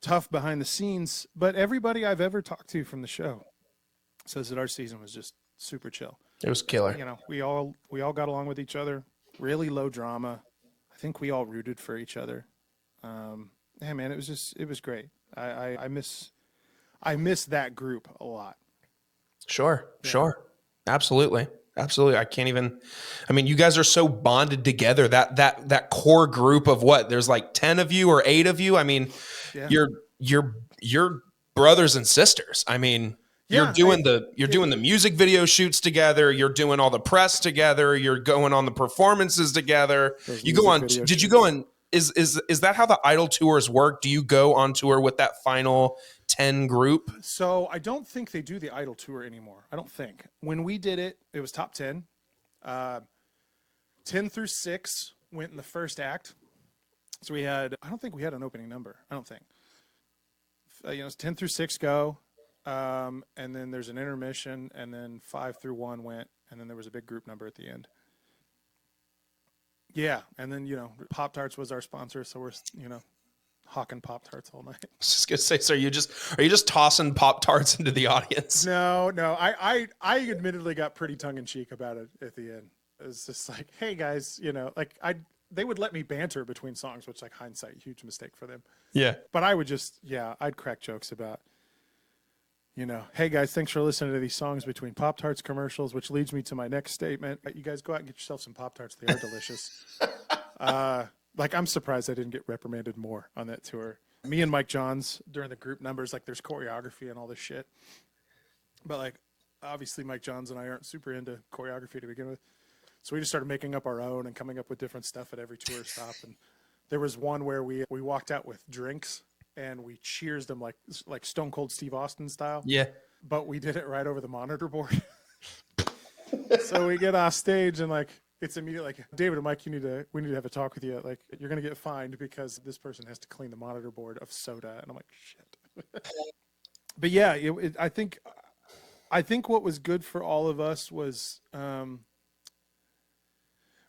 tough behind the scenes. But everybody I've ever talked to from the show says that our season was just super chill. It was killer. You know, we all got along with each other. Really low drama. I think we all rooted for each other. Yeah, man, it was great. I miss that group a lot. Sure. Absolutely. I can't even, I mean, you guys are so bonded together, that core group of what, there's like 10 of you or 8 of you. I mean, you're brothers and sisters. I mean, you're doing the music video shoots together. You're doing all the press together. You're going on the performances together. You go on. Did you go on? Is that how the Idol tours work? Do you go on tour with that final 10 group? So I don't think they do the Idol tour anymore. I don't think. When we did it, it was top 10. 10 through 6 went in the first act. So I don't think we had an opening number. I don't think. You know, it's 10 through 6 go. And then there's an intermission, and then 5 through 1 went, and then there was a big group number at the end. Yeah, and then, you know, Pop-Tarts was our sponsor, so we're, you know, hawking Pop-Tarts all night. I was just gonna say, so are you just tossing Pop-Tarts into the audience? No, I admittedly got pretty tongue-in-cheek about it at the end. It was just like, hey guys, you know, like they would let me banter between songs, which, like, hindsight, huge mistake for them. Yeah. But I would just, I'd crack jokes about, you know, hey guys, thanks for listening to these songs between Pop-Tarts commercials, which leads me to my next statement. You guys go out and get yourself some Pop-Tarts. They are delicious. Like, I'm surprised I didn't get reprimanded more on that tour. Me and Mike Johns during the group numbers, like, there's choreography and all this shit. But, like, obviously Mike Johns and I aren't super into choreography to begin with. So we just started making up our own and coming up with different stuff at every tour stop. And there was one where we walked out with drinks and we cheers them like Stone Cold Steve Austin style. Yeah. But we did it right over the monitor board. So we get off stage and, like, it's immediately like, David and Mike, we need to have a talk with you. Like, you're going to get fined because this person has to clean the monitor board of soda. And I'm like, shit. But yeah, I think what was good for all of us was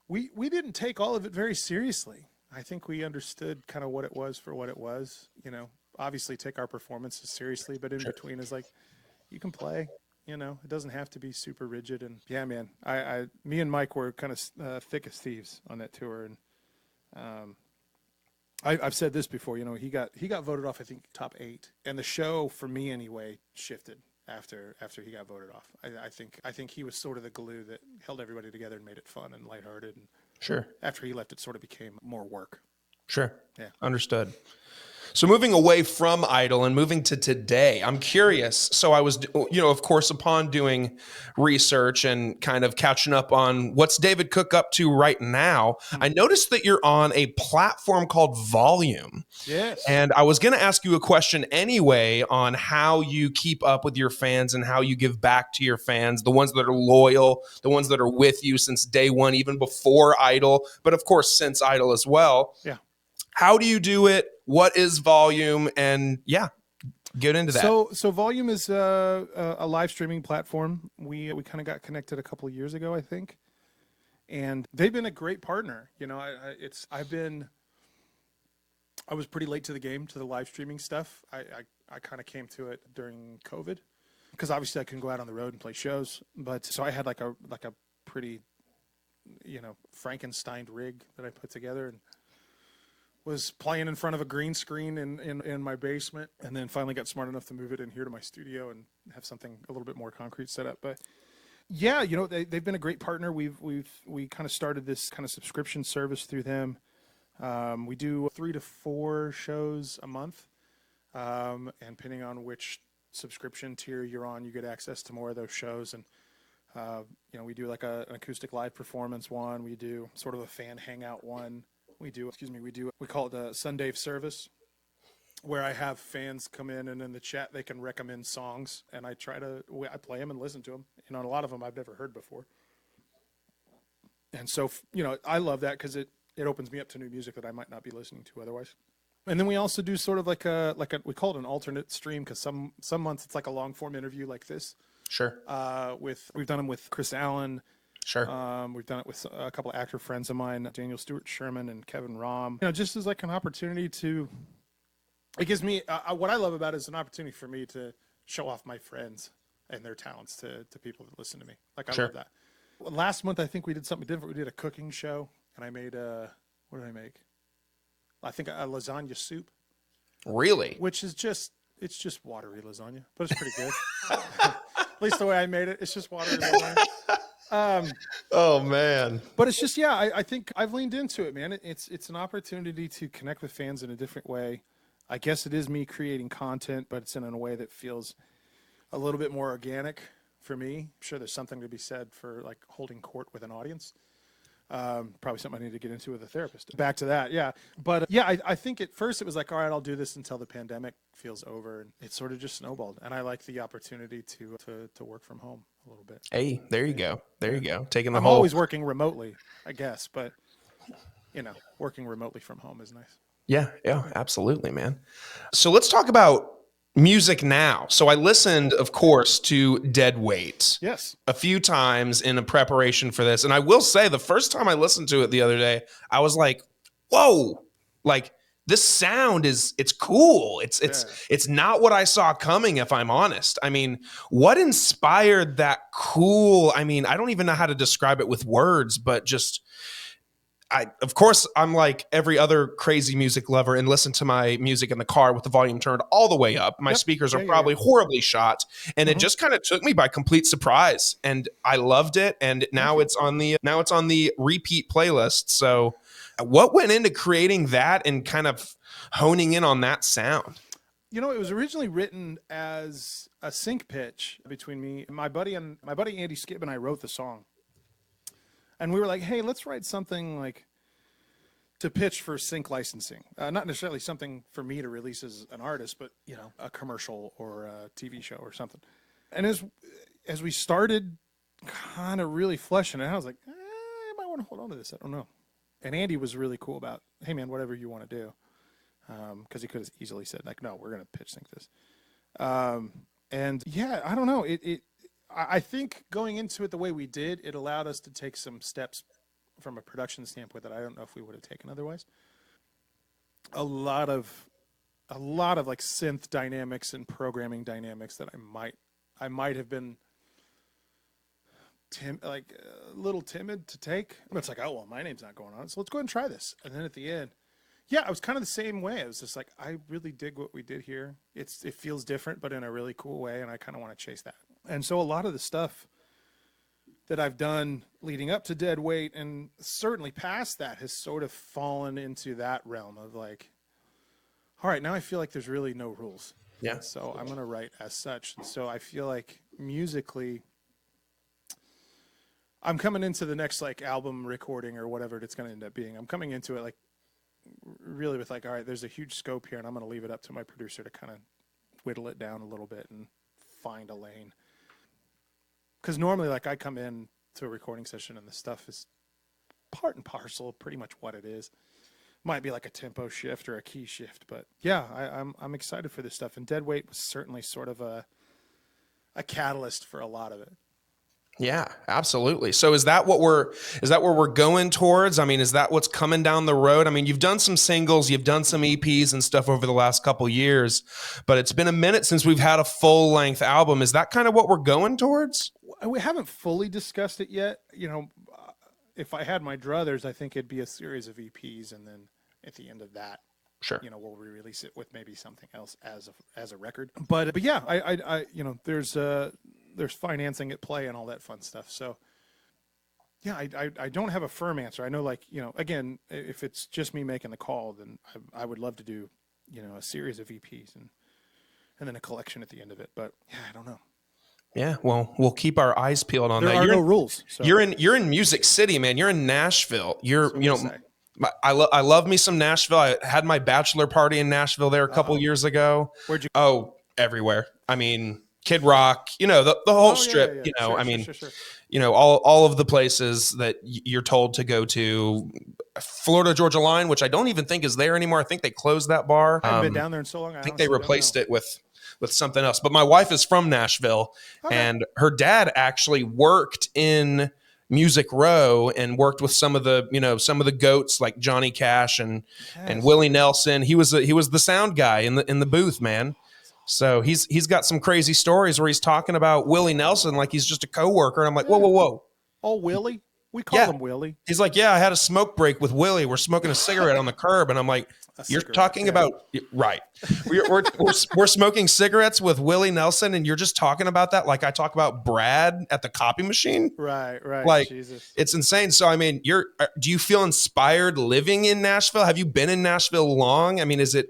we didn't take all of it very seriously. I think we understood kind of what it was for what it was. You know, obviously take our performances seriously, but in between is like, you can play. You know, it doesn't have to be super rigid. And yeah, man, me and Mike were kind of thick as thieves on that tour. And I've said this before. You know, he got voted off, I think, top 8, and the show, for me anyway, shifted after he got voted off. I think he was sort of the glue that held everybody together and made it fun and lighthearted. And Sure. after he left, it sort of became more work. Sure. Yeah. Understood. So moving away from Idol and moving to today, I'm curious. So I was, you know, of course, upon doing research and kind of catching up on what's David Cook up to right now, I noticed that you're on a platform called Volume. Yes. And I was going to ask you a question anyway on how you keep up with your fans and how you give back to your fans, the ones that are loyal, the ones that are with you since day one, even before Idol, but of course, since Idol as well. Yeah. How do you do it? What is Volume? And yeah, get into that. So Volume is a live streaming platform. We kind of got connected a couple of years ago, I think, and they've been a great partner. You know, I was pretty late to the game to the live streaming stuff. I kind of came to it during COVID because obviously I couldn't go out on the road and play shows. But so I had like a pretty, Frankenstein rig that I put together, and was playing in front of a green screen in my basement, and then finally got smart enough to move it in here to my studio and have something a little bit more concrete set up. But yeah, they've been a great partner. We kind of started this kind of subscription service through them. We do 3 to 4 shows a month, and depending on which subscription tier you're on, you get access to more of those shows. And we do like an acoustic live performance one. We do sort of a fan hangout one. We call it a Sunday service, where I have fans come in, and in the chat they can recommend songs, and I play them and listen to them. A lot of them I've never heard before. And so, I love that because it opens me up to new music that I might not be listening to otherwise. And then we also do sort of like we call it an alternate stream, because some months it's like a long form interview like this. Sure. We've done them with Chris Allen. Sure. We've done it with a couple of actor friends of mine, Daniel Stewart Sherman and Kevin Rom. Just as like an opportunity to, it gives me, what I love about it is an opportunity for me to show off my friends and their talents to people that listen to me. Like, I love that. Last month, I think we did something different. We did a cooking show, and I made what did I make? I think a lasagna soup. Really? Which is it's just watery lasagna, but it's pretty good. At least the way I made it, it's just watery lasagna. Oh man. But it's just, I think I've leaned into it, man. It's an opportunity to connect with fans in a different way. I guess it is me creating content, but it's in a way that feels a little bit more organic for me. I'm sure there's something to be said for like holding court with an audience. Probably something I need to get into with a therapist. Back to that, yeah. But yeah, I think at first it was like, all right, I'll do this until the pandemic feels over, and it sort of just snowballed. And I like the opportunity to work from home a little bit. Hey, there you go. There you go. Taking the I'm always working remotely, I guess, but working remotely from home is nice. Yeah, absolutely, man. So let's talk about music now. So I listened, of course, to Dead Weight. Yes. A few times in a preparation for this. And I will say, the first time I listened to it the other day, I was like, whoa, like this sound it's cool. It's not what I saw coming, if I'm honest. I mean, what inspired that cool? I mean, I don't even know how to describe it with words, but just of course, I'm like every other crazy music lover and listen to my music in the car with the volume turned all the way up. My speakers are probably horribly shot, and it just kind of took me by complete surprise. And I loved it, and now it's on the repeat playlist. So, what went into creating that and kind of honing in on that sound? It was originally written as a sync pitch between me and my buddy Andy Skibb, and I wrote the song. And we were like, hey, let's write something like to pitch for sync licensing. Not necessarily something for me to release as an artist, but, a commercial or a TV show or something. And as we started kind of really fleshing it out, I was like, I might want to hold on to this. I don't know. And Andy was really cool about, hey, man, whatever you want to do. Because he could have easily said, like, no, we're going to pitch sync this. And, yeah, I don't know. I think going into it the way we did, it allowed us to take some steps from a production standpoint that I don't know if we would have taken otherwise. A lot of like synth dynamics and programming dynamics that I might have been a little timid to take. But it's like, oh well, my name's not going on it, so let's go ahead and try this. And then at the end, yeah, I was kind of the same way. I was just like, I really dig what we did here. It feels different, but in a really cool way, and I kind of want to chase that. And so a lot of the stuff that I've done leading up to Dead Weight and certainly past that has sort of fallen into that realm of like, all right, now I feel like there's really no rules. Yeah. So I'm going to write as such. And so I feel like musically, I'm coming into the next like album recording or whatever it's going to end up being. I'm coming into it like really with like, all right, there's a huge scope here, and I'm going to leave it up to my producer to kind of whittle it down a little bit and find a lane. Because normally, like, I come in to a recording session and the stuff is part and parcel, pretty much what it is. Might be like a tempo shift or a key shift, but yeah, I'm excited for this stuff. And Dead Weight was certainly sort of a catalyst for a lot of it. Yeah, absolutely. So is that where we're going towards? I mean, is that what's coming down the road? I mean, you've done some singles, you've done some EPs and stuff over the last couple years, but it's been a minute since we've had a full length album. Is that kind of what we're going towards? We haven't fully discussed it yet. If I had my druthers, I think it'd be a series of EPs, and then at the end of that, Sure. we'll re-release it with maybe something else as a record. But yeah, I there's financing at play and all that fun stuff. So yeah, I don't have a firm answer. I know, like, again, if it's just me making the call, then I would love to do, a series of EPs and then a collection at the end of it. But yeah, I don't know. Yeah, well, we'll keep our eyes peeled on There that. are no rules. So. You're in Music City, man. You're in Nashville. Say. I love me some Nashville. I had my bachelor party in Nashville there a couple years ago. Where'd you? Oh, everywhere. I mean, Kid Rock. The whole strip. Yeah. Sure. All of the places that you're told to go to. Florida Georgia Line, which I don't even think is there anymore. I think they closed that bar. I haven't been down there in so long. I think they replaced it with something else. But my wife is from Nashville, and her dad actually worked in Music Row and worked with some of the goats like Johnny Cash and Willie Nelson. He was the sound guy in the booth, man. So he's got some crazy stories where he's talking about Willie Nelson like he's just a coworker. And I'm like, whoa. Oh, Willie? We call him Willie. He's like, yeah, I had a smoke break with Willie. We're smoking a cigarette on the curb. And I'm like, you're talking about, right. We're smoking cigarettes with Willie Nelson, and you're just talking about that like I talk about Brad at the copy machine. Right. Like, Jesus. It's insane. So, I mean, do you feel inspired living in Nashville? Have you been in Nashville long? I mean, is it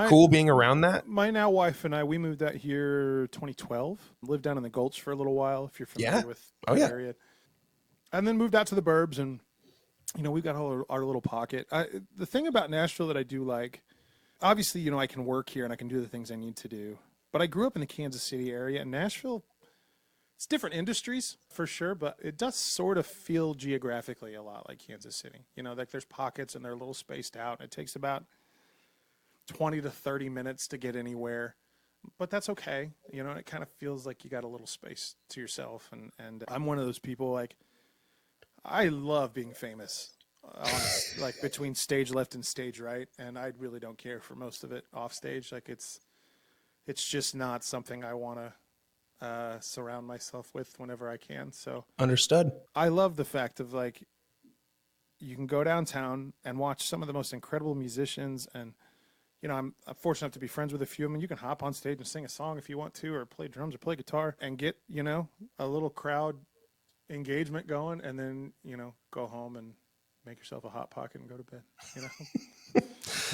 cool being around that? My now wife and I, we moved out here 2012. Lived down in the Gulch for a little while, if you're familiar with the area. And then moved out to the burbs, and we've got our little pocket. The thing about Nashville that I do like, obviously, I can work here and I can do the things I need to do. But I grew up in the Kansas City area, and Nashville, it's different industries for sure, but it does sort of feel geographically a lot like Kansas City. Like there's pockets and they're a little spaced out. And it takes about 20 to 30 minutes to get anywhere. But that's okay. It kind of feels like you got a little space to yourself. And I'm one of those people, like, I love being famous, like between stage left and stage right, and I really don't care for most of it off stage. Like it's just not something I want to surround myself with whenever I can. So Understood. I love the fact of, like, you can go downtown and watch some of the most incredible musicians, and I'm fortunate enough to be friends with a few of them. You can hop on stage and sing a song if you want to, or play drums or play guitar, and get a little crowd engagement going, and then go home and make yourself a hot pocket and go to bed.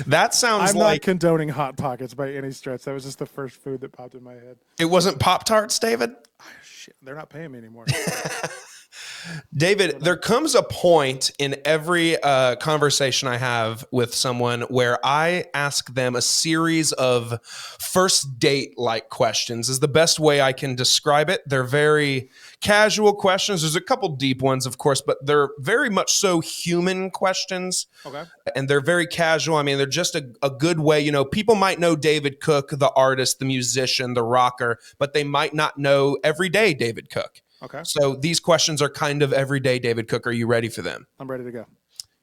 That sounds I'm not condoning hot pockets by any stretch. That was just the first food that popped in my head. It wasn't Pop-Tarts, David? Shit, they're not paying me anymore. David, there comes a point in every conversation I have with someone where I ask them a series of first date-like questions is the best way I can describe it. They're very casual questions. There's a couple deep ones, of course, but they're very much so human questions. Okay. And they're very casual. I mean, they're just a good way. People might know David Cook, the artist, the musician, the rocker, but they might not know everyday David Cook. Okay. So these questions are kind of everyday David Cook. Are you ready for them? I'm ready to go.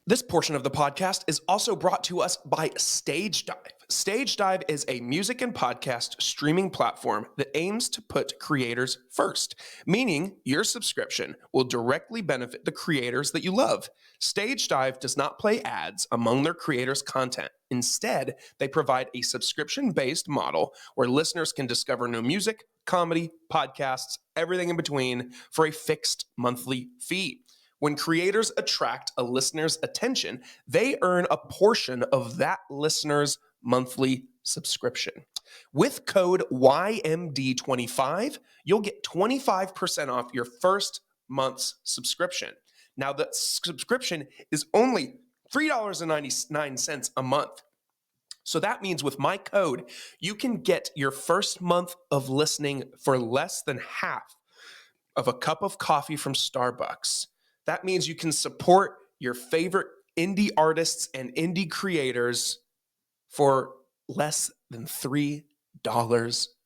This portion of the podcast is also brought to us by Stage Dive. Stage Dive is a music and podcast streaming platform that aims to put creators first, meaning your subscription will directly benefit the creators that you love. Stage Dive does not play ads among their creators' content. Instead, they provide a subscription-based model where listeners can discover new music, comedy, podcasts, everything in between for a fixed monthly fee. When creators attract a listener's attention, they earn a portion of that listener's monthly subscription. With code YMD25, you'll get 25% off your first month's subscription. Now, the subscription is only $3.99 a month. So that means with my code, you can get your first month of listening for less than half of a cup of coffee from Starbucks. That means you can support your favorite indie artists and indie creators for less than $3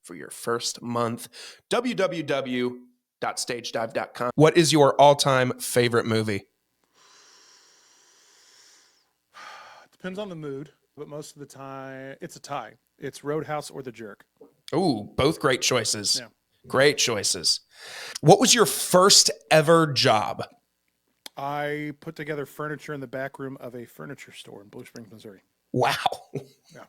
for your first month. www.stagedive.com. What is your all-time favorite movie? Depends on the mood, but most of the time it's a tie. It's Roadhouse or The Jerk. Ooh, both great choices. Yeah. Great choices. What was your first ever job? I put together furniture in the back room of a furniture store in Blue Springs, Missouri. Wow. Yeah.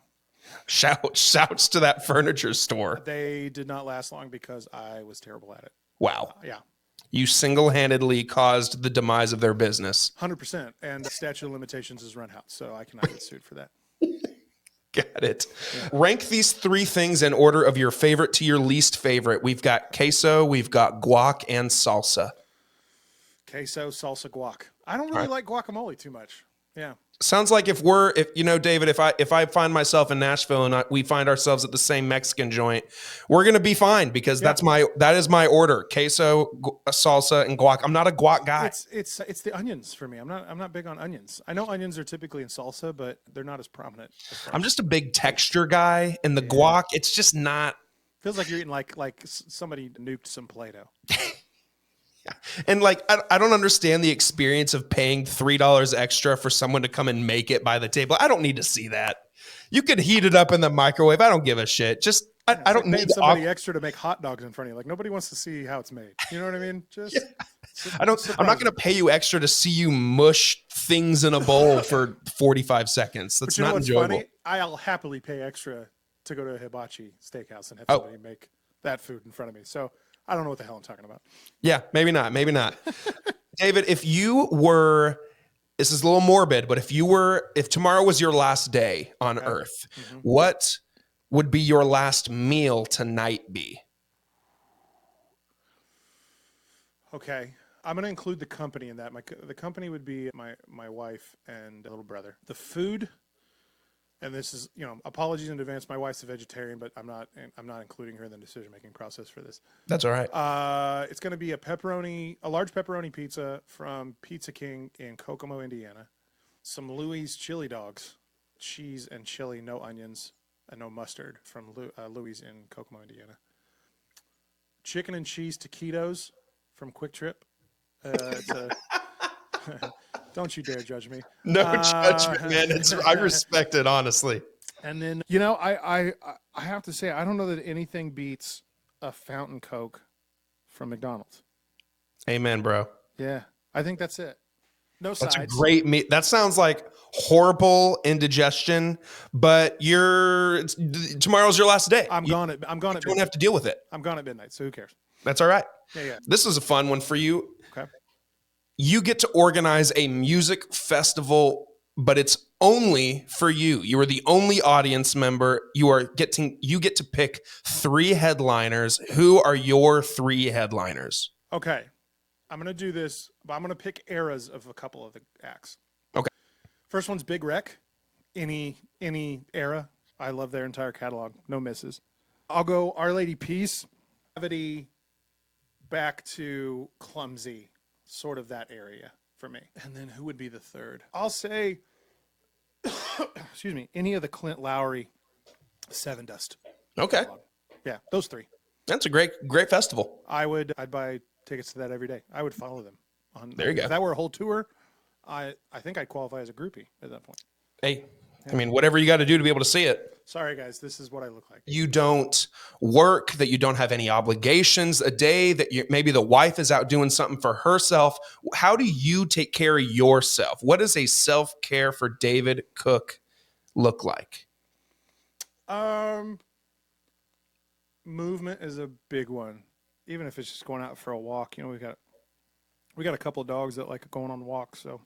Shouts to that furniture store. They did not last long because I was terrible at it. Wow. Yeah. You single-handedly caused the demise of their business. 100%. And the statute of limitations is run out, so I cannot get sued for that. Got it. Yeah. Rank these 3 things in order of your favorite to your least favorite. We've got queso, we've got guac, and salsa. Queso, salsa, guac. I don't really like guacamole too much. Yeah. Sounds like if you know, David, if I find myself in Nashville and we find ourselves at the same Mexican joint, we're gonna be fine because that is my order: queso, salsa, and guac. I'm not a guac guy. It's the onions for me. I'm not big on onions. I know onions are typically in salsa, but they're not as prominent. I'm just a big texture guy, and the guac, it's just not. Feels like you're eating like somebody nuked some Play-Doh. Yeah. And like, I don't understand the experience of paying $3 extra for someone to come and make it by the table. I don't need to see that. You could heat it up in the microwave. I don't give a shit. Just, I don't need somebody extra to make hot dogs in front of you. Like nobody wants to see how it's made. You know what I mean? Just, I'm not going to pay you extra to see you mush things in a bowl for 45 seconds. That's not enjoyable. Funny? I'll happily pay extra to go to a hibachi steakhouse and have somebody make that food in front of me. So I don't know what the hell I'm talking about. Yeah, maybe not. David, if you were, this is a little morbid, but if tomorrow was your last day on Earth, what would be your last meal tonight be? Okay. I'm going to include the company in that. The company would be my wife and little brother. The food, and this is, apologies in advance. My wife's a vegetarian, but I'm not including her in the decision-making process for this. That's all right. It's going to be a large pepperoni pizza from Pizza King in Kokomo, Indiana. Some Louis chili dogs, cheese and chili, no onions and no mustard from Louis in Kokomo, Indiana. Chicken and cheese taquitos from Quick Trip. Don't you dare judge me. No judgment, man. I respect it, honestly. And then, I have to say, I don't know that anything beats a fountain Coke from McDonald's. Amen, bro. Yeah, I think that's it. No sides. That's a great meat. That sounds like horrible indigestion, but tomorrow's your last day. I'm gone at You don't midnight. have to deal with it. I'm gone at midnight, so who cares? That's all right. Yeah. This is a fun one for you. Okay. You get to organize a music festival, but it's only for you. You are the only audience member. You get to pick 3 headliners. Who are your 3 headliners? Okay. I'm going to do this, but I'm going to pick eras of a couple of the acts. Okay. First one's Big Wreck. Any era. I love their entire catalog. No misses. I'll go Our Lady Peace. Gravity back to Clumsy. Sort of that area for me. And then who would be the third? I'll say, excuse me, any of the Clint Lowry Seven Dust. Okay. Yeah, those 3. That's a great festival. I'd buy tickets to that every day. I would follow them. There you go. If that were a whole tour, I think I'd qualify as a groupie at that point. Hey, I mean, whatever you got to do to be able to see it. Sorry, guys. This is what I look like. You don't work, that you don't have any obligations, a day that maybe the wife is out doing something for herself. How do you take care of yourself? What does a self-care for David Cook look like? Movement is a big one. Even if it's just going out for a walk. We got a couple of dogs that like going on walks, so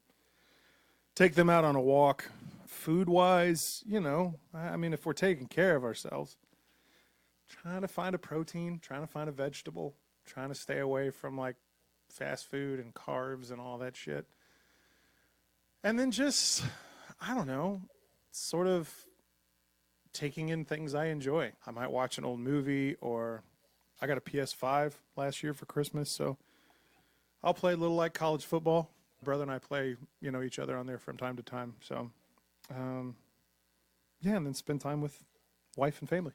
take them out on a walk. Food-wise, if we're taking care of ourselves, trying to find a protein, trying to find a vegetable, trying to stay away from like fast food and carbs and all that shit. And then just, I don't know, sort of taking in things I enjoy. I might watch an old movie, or I got a PS5 last year for Christmas, so I'll play a little like college football. My brother and I play, each other on there from time to time, so... and then spend time with wife and family.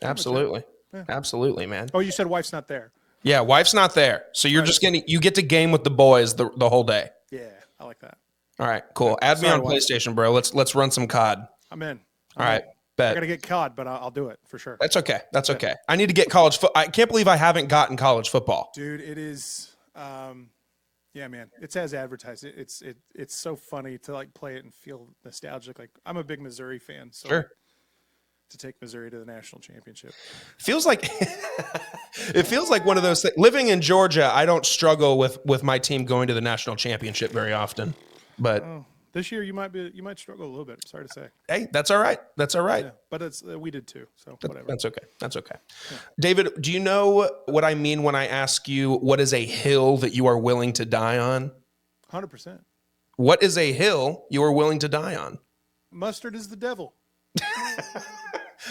Absolutely. Yeah. Absolutely, man. Oh, you said wife's not there. Yeah, wife's not there. So you're just you get to game with the boys the whole day. Yeah, I like that. All right, cool. Add me on PlayStation, bro. Let's run some COD. I'm in. All right. I gotta get caught, but I'll do it for sure. That's okay. That's okay. I need to get college football. I can't believe I haven't gotten college football. Dude, it is. Yeah, man, it's as advertised. It's so funny to like play it and feel nostalgic. Like I'm a big Missouri fan, so Sure. to take Missouri to the national championship. Feels like it feels like one of those things. Living in Georgia, I don't struggle with my team going to the national championship very often. But This year you might struggle a little bit. Sorry to say. hey, that's all right. That's all right. Yeah, but it's we did too. So whatever. That's okay. That's okay. David, do you know what I mean when I ask you what is a hill that you are willing to die on? 100%. What is a hill you are willing to die on? Mustard is the devil.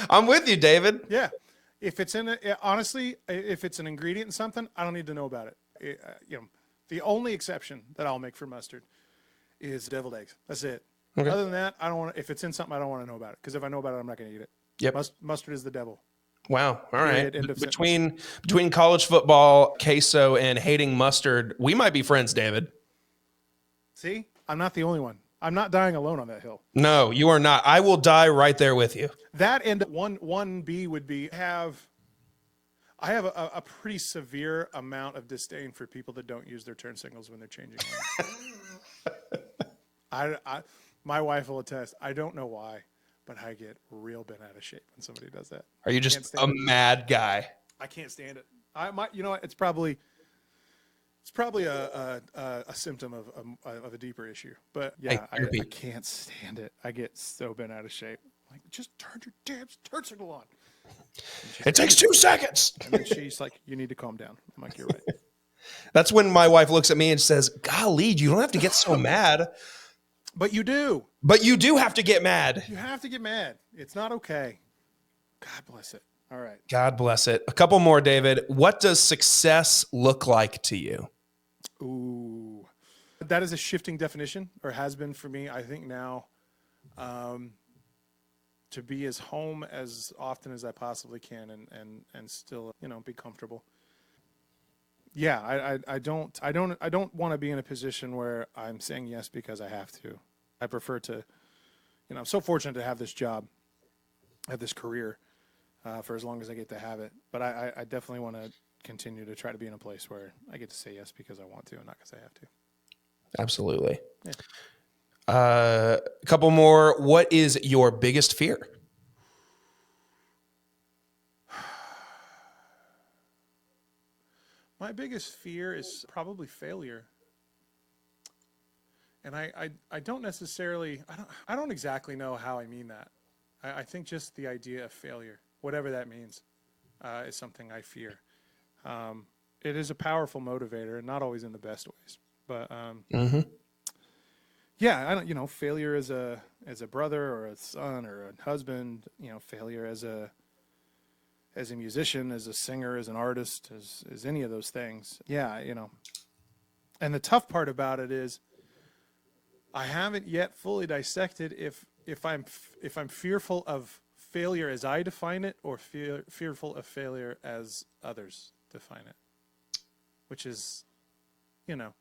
I'm with you, David. Yeah. If it's honestly, if it's an ingredient in something, I don't need to know about it. The only exception that I'll make for mustard is deviled eggs. That's it. Okay. Other than that, I don't want. If it's in something, I don't want to know about it. Because if I know about it, I'm not going to eat it. Yep. Mustard is the devil. Wow. All right. Period. End of Between college football, queso, and hating mustard, we might be friends, David. See, I'm not the only one. I'm not dying alone on that hill. No, you are not. I will die right there with you. That and one B would be I have a pretty severe amount of disdain for people that don't use their turn signals when they're changing lanes. My wife will attest. I don't know why, but I get real bent out of shape when somebody does that. Are you just a mad guy? I can't stand it. You know what? It's probably a symptom of a deeper issue. But yeah, I can't stand it. I get so bent out of shape. Like, just turn your damn turn signal on. It takes 2 seconds. And then she's like, "You need to calm down." I'm like, "You're right." That's when my wife looks at me and says, "Golly, you don't have to get so mad." But you do. But you do have to get mad. You have to get mad. It's not okay. God bless it. All right. God bless it. A couple more, David. What does success look like to you? Ooh. That is a shifting definition, or has been for me, I think now. To be as home as often as I possibly can and still, be comfortable. Yeah, I don't want to be in a position where I'm saying yes because I have to. I prefer to, I'm so fortunate to have this job, have this career for as long as I get to have it. But I definitely want to continue to try to be in a place where I get to say yes because I want to and not because I have to. Absolutely. Yeah. A couple more. What is your biggest fear? My biggest fear is probably failure. And I don't necessarily, I don't exactly know how I mean that. I think just the idea of failure, whatever that means, is something I fear. It is a powerful motivator, and not always in the best ways. But yeah, I don't. Failure as a brother or a son or a husband. Failure as a musician, as a singer, as an artist, as any of those things. Yeah, And the tough part about it is, I haven't yet fully dissected if I'm fearful of failure as I define it, or fearful of failure as others define it. Which is, it's one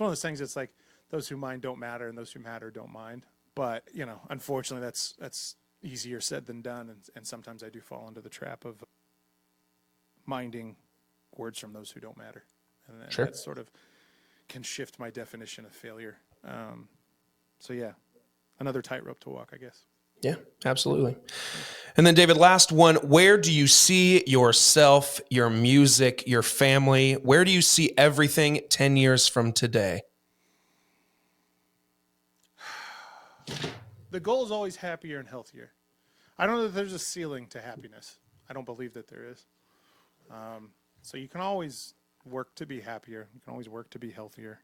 of those things that's like, those who mind don't matter, and those who matter don't mind. But, unfortunately, that's easier said than done, and sometimes I do fall into the trap of minding words from those who don't matter. And Sure. that sort of can shift my definition of failure. So, yeah, another tightrope to walk, I guess. Yeah, absolutely. And then, David, last one. Where do you see yourself, your music, your family? Where do you see everything 10 years from today? The goal is always happier and healthier. I don't know that there's a ceiling to happiness. I don't believe that there is. So you can always work to be happier. You can always work to be healthier.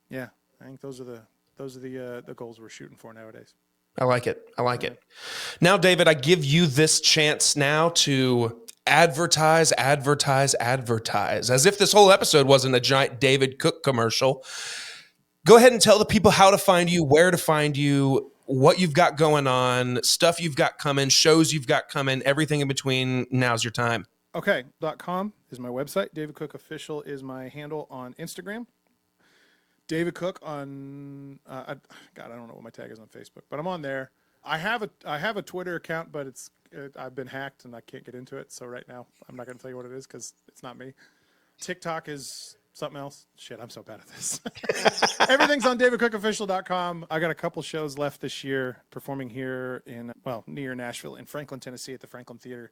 Yeah, I think those are the goals we're shooting for nowadays. I like it. I like it. Now, David, I give you this chance now to advertise, as if this whole episode wasn't a giant David Cook commercial. Go ahead and tell the people how to find you, where to find you, what you've got going on, stuff you've got coming, shows you've got coming, everything in between. Now's your time. Okay, .com is my website. David Cook Official is my handle on Instagram. David Cook on, I don't know what my tag is on Facebook, but I'm on there. I have a Twitter account, but I've been hacked and I can't get into it. So right now I'm not going to tell you what it is because it's not me. TikTok is something else. Shit, I'm so bad at this. Everything's on davidcookofficial.com. I got a couple shows left this year performing here near Nashville in Franklin, Tennessee at the Franklin Theater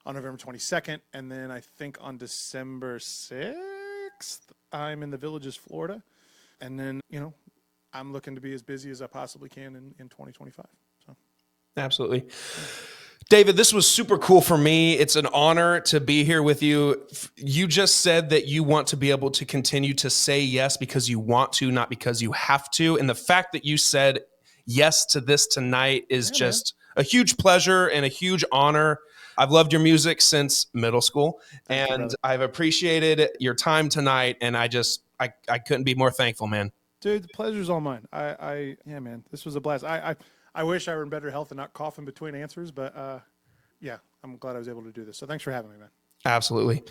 on November 22nd. And then I think on December 6th, I'm in the Villages, Florida. And then, I'm looking to be as busy as I possibly can in 2025. So. Absolutely. David, this was super cool for me. It's an honor to be here with you. You just said that you want to be able to continue to say yes because you want to, not because you have to. And the fact that you said yes to this tonight is just a huge pleasure and a huge honor. I've loved your music since middle school, and I've appreciated your time tonight. And I couldn't be more thankful, man. Dude, the pleasure's all mine. Yeah, man, this was a blast. I wish I were in better health and not coughing between answers, but yeah, I'm glad I was able to do this. So thanks for having me, man. Absolutely.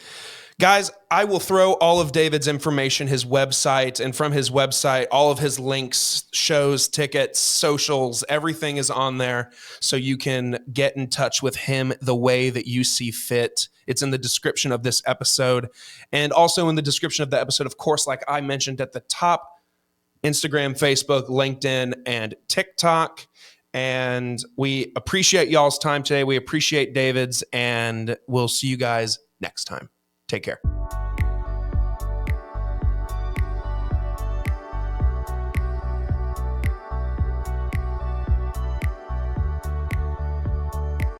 Guys, I will throw all of David's information, his website, and from his website, all of his links, shows, tickets, socials, everything is on there so you can get in touch with him the way that you see fit. It's in the description of this episode and also in the description of the episode, of course, like I mentioned at the top, Instagram, Facebook, LinkedIn, and TikTok. And we appreciate y'all's time today. We appreciate David's, and we'll see you guys next time. Take care.